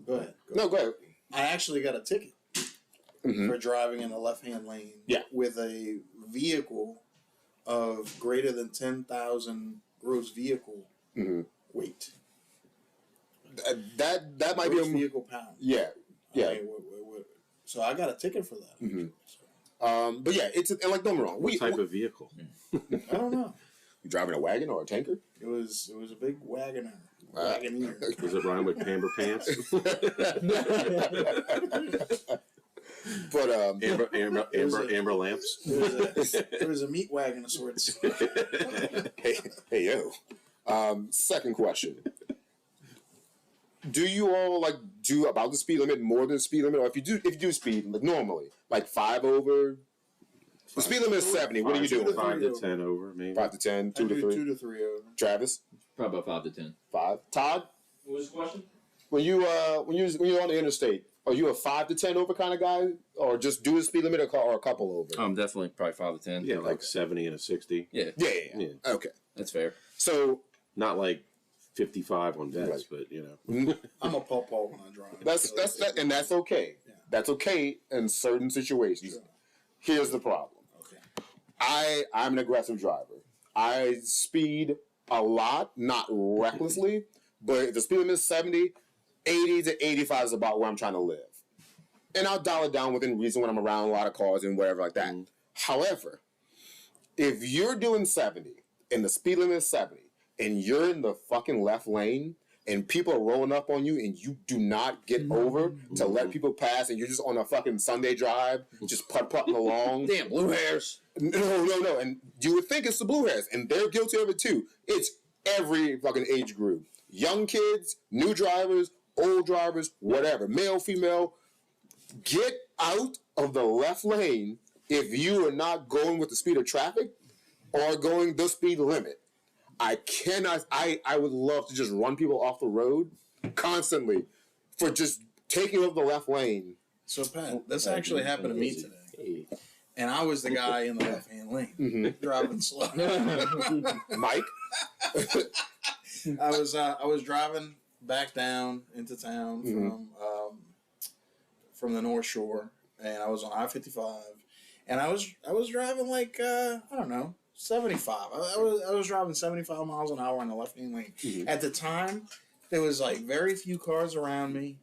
[SPEAKER 6] Go ahead.
[SPEAKER 5] No, go ahead.
[SPEAKER 6] I actually got a ticket for driving in the left-hand lane with a vehicle of greater than 10,000 gross vehicle weight.
[SPEAKER 5] That might
[SPEAKER 6] gross
[SPEAKER 5] be a
[SPEAKER 6] vehicle pound.
[SPEAKER 5] Yeah.
[SPEAKER 6] So I got a ticket for that.
[SPEAKER 5] Mm-hmm. But yeah, don't get me wrong.
[SPEAKER 4] What type of vehicle?
[SPEAKER 6] I don't know.
[SPEAKER 5] You driving a wagon or a tanker?
[SPEAKER 6] It was a big Wagoner. Wagoneer.
[SPEAKER 4] Does it rhyme with Pamber Pants?
[SPEAKER 5] But
[SPEAKER 4] amber lamps.
[SPEAKER 6] It was a meat wagon of sorts.
[SPEAKER 5] Hey yo. Second question. do you all like do about the speed limit more than the speed limit, or if you do speed like normally, like 5 over? The speed limit is 70. What are you doing?
[SPEAKER 4] 5 to 10 over, maybe.
[SPEAKER 5] 5 to 10, 2 to 3.
[SPEAKER 6] 2 to 3 over.
[SPEAKER 5] Travis?
[SPEAKER 2] Probably about 5 to 10.
[SPEAKER 5] 5. Todd?
[SPEAKER 2] What was the question?
[SPEAKER 5] When you're on the interstate, are you a 5 to 10 over kind of guy, or just do a speed limit or a couple over?
[SPEAKER 3] I'm definitely probably 5 to 10.
[SPEAKER 4] Yeah, like 70 and a 60.
[SPEAKER 3] Yeah.
[SPEAKER 5] Yeah. Okay.
[SPEAKER 3] That's fair.
[SPEAKER 5] So
[SPEAKER 4] not like 55 on vets, but you know.
[SPEAKER 6] I'm a paw when I drive.
[SPEAKER 5] and that's okay.
[SPEAKER 6] Yeah.
[SPEAKER 5] That's okay in certain situations.
[SPEAKER 6] Sure.
[SPEAKER 5] Here's the problem.
[SPEAKER 6] Okay.
[SPEAKER 5] I'm an aggressive driver. I speed a lot, not recklessly, but if the speed limit is 70, 80 to 85 is about where I'm trying to live. And I'll dial it down within reason when I'm around a lot of cars and whatever like that. However, if you're doing 70 and the speed limit is 70 and you're in the fucking left lane and people are rolling up on you and you do not get over to let people pass and you're just on a fucking Sunday drive, just putt-putting along.
[SPEAKER 3] Damn, blue hairs.
[SPEAKER 5] No. And you would think it's the blue hairs, and they're guilty of it too. It's every fucking age group. Young kids, new drivers, old drivers, whatever. Male, female. Get out of the left lane if you are not going with the speed of traffic or going the speed limit. I would love to just run people off the road constantly for just taking up the left lane.
[SPEAKER 6] So, Pat, this actually happened to me today. And I was the guy in the left-hand lane, driving slow.
[SPEAKER 5] Mike?
[SPEAKER 6] I was driving back down into town from the North Shore, and I was on I-55, and I was driving like I don't know, 75. I was driving 75 miles an hour in the left-hand lane. At the time, there was like very few cars around me,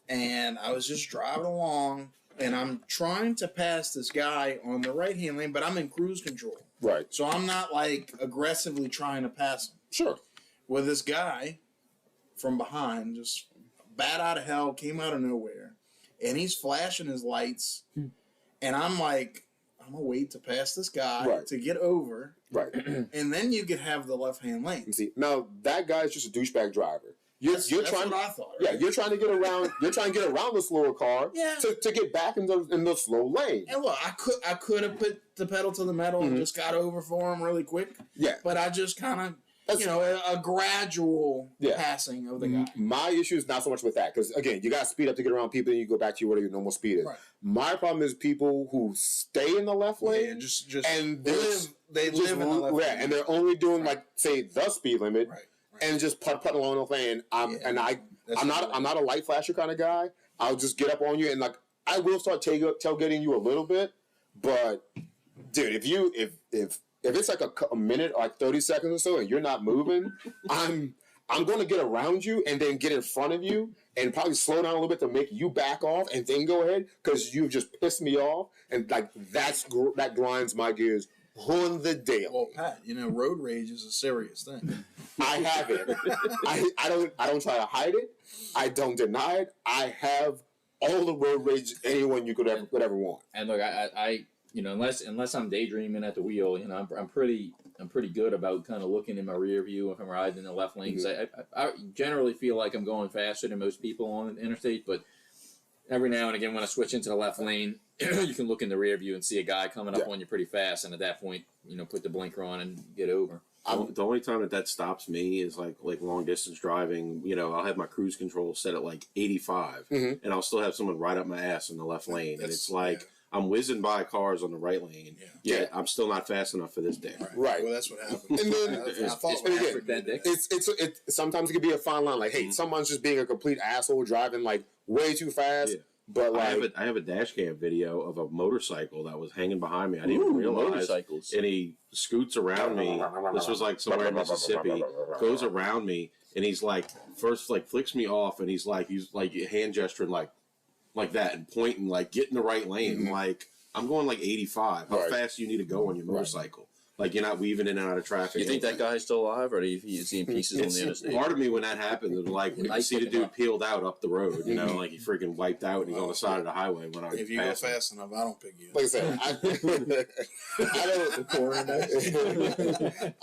[SPEAKER 6] and I was just driving along, and I'm trying to pass this guy on the right-hand lane, but I'm in cruise control.
[SPEAKER 5] Right.
[SPEAKER 6] So I'm not like aggressively trying to pass him.
[SPEAKER 5] Sure.
[SPEAKER 6] Well, this guy from behind, just bat out of hell, came out of nowhere, and he's flashing his lights, and I'm like, I'm gonna wait to pass this guy to get over, and then you could have the left-hand lane.
[SPEAKER 5] See, now that guy's just a douchebag driver. You're trying.
[SPEAKER 6] What I thought.
[SPEAKER 5] Yeah, you're trying to get around. You're trying to get around the slower car
[SPEAKER 6] Yeah.
[SPEAKER 5] to get back in the slow lane.
[SPEAKER 6] And look, I could have put the pedal to the metal and just got over for him really quick.
[SPEAKER 5] Yeah,
[SPEAKER 6] but I just kind of. A gradual passing of the guy.
[SPEAKER 5] My issue is not so much with that, because, again, you got to speed up to get around people and you go back to whatever your normal speed is. Right. My problem is people who stay in the left lane and they live in the left lane. And they're only doing, like, say, the speed limit and just putting along the lane. I'm not a light flasher kind of guy. I'll just get up on you and, like, I will start tailgating you a little bit. But, dude, if it's like a minute or like 30 seconds or so and you're not moving, I'm going to get around you and then get in front of you and probably slow down a little bit to make you back off and then go ahead because you've just pissed me off. And like that grinds my gears on the daily.
[SPEAKER 6] Well, Pat, road rage is a serious thing.
[SPEAKER 5] I have it. I don't try to hide it. I don't deny it. I have all the road rage anyone you could ever want.
[SPEAKER 2] And look, I unless I'm daydreaming at the wheel, I'm pretty good about kind of looking in my rear view if I'm riding in the left lane. Because I generally feel like I'm going faster than most people on the interstate, but every now and again when I switch into the left lane, you can look in the rear view and see a guy coming up on you pretty fast, and at that point, put the blinker on and get over.
[SPEAKER 4] The only time that stops me is like long distance driving. I'll have my cruise control set at like 85, and I'll still have someone right up my ass in the left lane, and it's like. I'm whizzing by cars on the right lane. Yeah, I'm still not fast enough for this day.
[SPEAKER 5] Right.
[SPEAKER 6] Well, that's what happened.
[SPEAKER 5] And then sometimes it could be a fine line. Like, hey, someone's just being a complete asshole driving like way too fast. Yeah. But like,
[SPEAKER 4] I have a dash cam video of a motorcycle that was hanging behind me. I didn't even realize. Motorcycles. And he scoots around me. This was like somewhere in Mississippi. Goes around me, and he's like first like flicks me off, and he's like hand gesturing like that and pointing, like, get in the right lane. Like, I'm going like 85. How fast do you need to go on your motorcycle? Like, you're not weaving in and out of traffic.
[SPEAKER 3] You think that guy's still alive, or do you see pieces on the interstate?
[SPEAKER 4] Part of me, when that happened, was like, you see the dude peeled out up the road, like he freaking wiped out and he's on the side of the highway when I
[SPEAKER 6] If you go fast enough, I don't pick you up.
[SPEAKER 5] Like I said,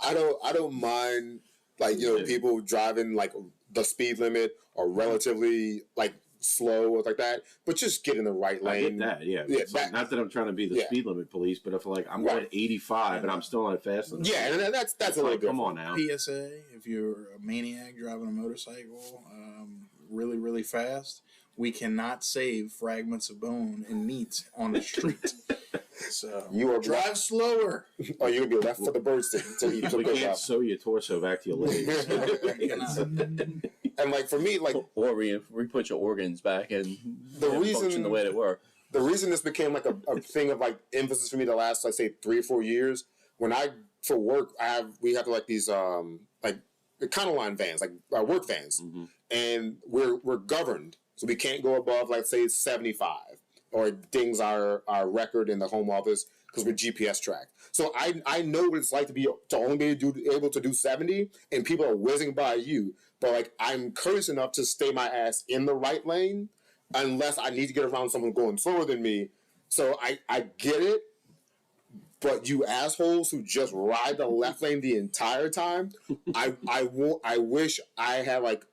[SPEAKER 5] I don't mind, like, people driving, like, the speed limit or relatively like slow or like that, but just get in the right lane.
[SPEAKER 4] I get that, yeah. It's like, not that I'm trying to be the speed limit police, but if like I'm going 85 and I'm still not fast enough.
[SPEAKER 5] Yeah, and that's a little
[SPEAKER 4] like,
[SPEAKER 5] different.
[SPEAKER 4] Come on now.
[SPEAKER 6] PSA: if you're a maniac driving a motorcycle, really, really fast, we cannot save fragments of bone and meat on the street. So
[SPEAKER 5] you are
[SPEAKER 6] drive slower.
[SPEAKER 5] Or you'll be left for the birds to eat.
[SPEAKER 4] We can't sew your torso back to your legs.
[SPEAKER 5] And like for me, like
[SPEAKER 3] or we put your organs back and
[SPEAKER 5] the reason
[SPEAKER 3] function the way they were.
[SPEAKER 5] The reason this became like a thing of like emphasis for me the last like say 3 or 4 years, when I for work we have like these like Econoline vans, like work vans, and we're governed, so we can't go above like say 75 or it dings our record in the home office because we're GPS tracked. So I know what it's like to only be able to do 70, and people are whizzing by you. But like I'm courteous enough to stay my ass in the right lane unless I need to get around someone going slower than me. So I get it, but you assholes who just ride the left lane the entire time, I wish I had like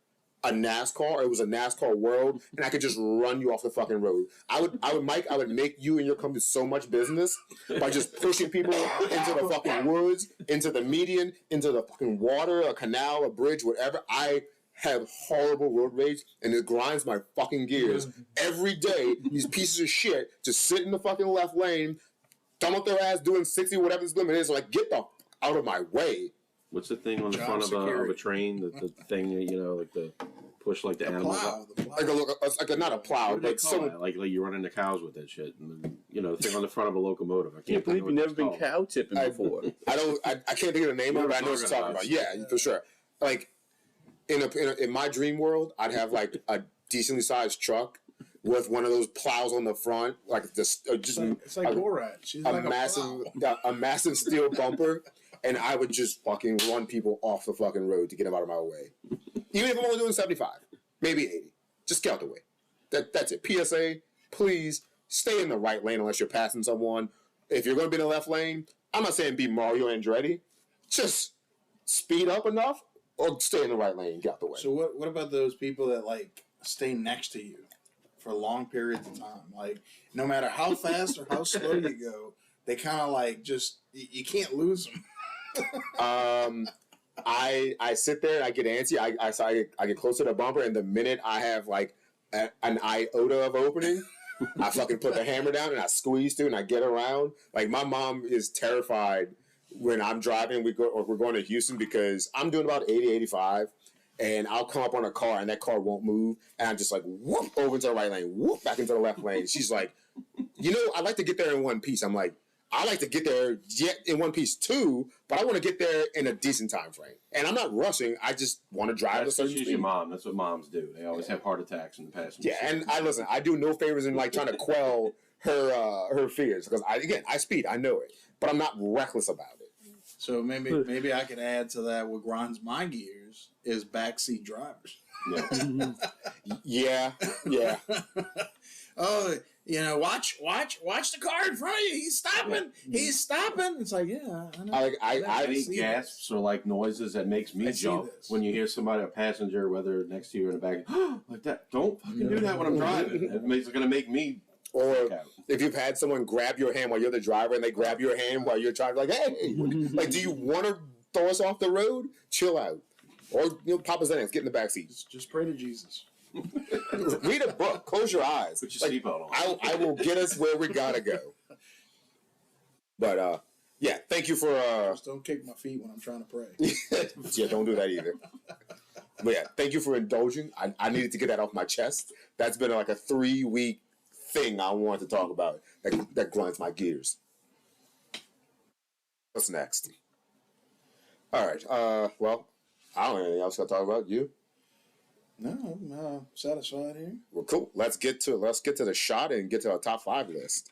[SPEAKER 5] a NASCAR. It was a NASCAR world, and I could just run you off the fucking road. I would make you and your company so much business by just pushing people into the fucking woods, into the median, into the fucking water, a canal, a bridge, whatever. I have horrible road rage, and it grinds my fucking gears every day. These pieces of shit just sit in the fucking left lane, thumb up their ass doing 60, whatever this limit is. Like, get the out of my way.
[SPEAKER 4] What's the thing on the front of a train? The thing, you know, like the push, like the animals.
[SPEAKER 5] Like not a plow, like
[SPEAKER 4] someone like you run into cows with that shit. And, you know, the thing on the front of a locomotive. I can't
[SPEAKER 3] believe you've never been cow tipping before.
[SPEAKER 5] I can't think of the name of it, but I know what you're talking about. Yeah, for sure. Like in my dream world, I'd have like a decently sized truck with one of those plows on the front, like just
[SPEAKER 6] it's like Borat. She's like
[SPEAKER 5] a massive steel bumper. And I would just fucking run people off the fucking road to get them out of my way. Even if I'm only doing 75, maybe 80. Just get out the way. That's it. PSA, please stay in the right lane unless you're passing someone. If you're going to be in the left lane, I'm not saying be Mario Andretti. Just speed up enough or stay in the right lane and get out the way.
[SPEAKER 6] So what about those people that like stay next to you for long periods of time? Like no matter how fast or how slow you go, they kind of like just, you can't lose them.
[SPEAKER 5] I sit there and I get antsy. I get closer to the bumper, and the minute I have like an iota of opening, I fucking put the hammer down and I squeeze through and I get around. Like my mom is terrified when I'm driving. We're going to Houston because I'm doing about 80, 85, and I'll come up on a car and that car won't move, and I'm just like whoop over into the right lane, whoop back into the left lane. She's like, you know, I like to get there in one piece. I'm like, I like to get there in one piece too, but I want to get there in a decent time frame. And I'm not rushing. I just want to drive a certain speed.
[SPEAKER 4] She's your mom. That's what moms do. They always have heart attacks in the passenger seat.
[SPEAKER 5] Yeah, and I do no favors in like trying to quell her fears because I speed. I know it, but I'm not reckless about it.
[SPEAKER 6] So maybe I could add to that. What grinds my gears is backseat drivers.
[SPEAKER 5] Yeah. Yeah.
[SPEAKER 6] Oh. You know, watch the car in front of you. He's stopping. Yeah. He's stopping. It's like, yeah, I know.
[SPEAKER 4] I hate gasps or like noises that makes me jump when you hear somebody, a passenger, whether next to you or in the back, like that. Don't fucking do that when I'm driving. It's going to make me.
[SPEAKER 5] Or if you've had someone grab your hand while you're the driver and they grab your hand while you're driving, like, hey, like, do you want to throw us off the road? Chill out. Or, Papa Xanax, get in the back seat.
[SPEAKER 6] Just pray to Jesus.
[SPEAKER 5] Read a book. Close your eyes.
[SPEAKER 4] Put your seatbelt on.
[SPEAKER 5] I will get us where we gotta go. But yeah, thank you for.
[SPEAKER 6] Just don't kick my feet when I'm trying to pray.
[SPEAKER 5] Yeah, don't do that either. But yeah, thank you for indulging. I needed to get that off my chest. That's been like a 3-week thing I wanted to talk about. That grinds my gears. What's next? All right. Well, I don't have anything else to talk about. You?
[SPEAKER 6] No, I'm satisfied here.
[SPEAKER 5] Well, cool. Let's get to the shot and get to our top 5 list.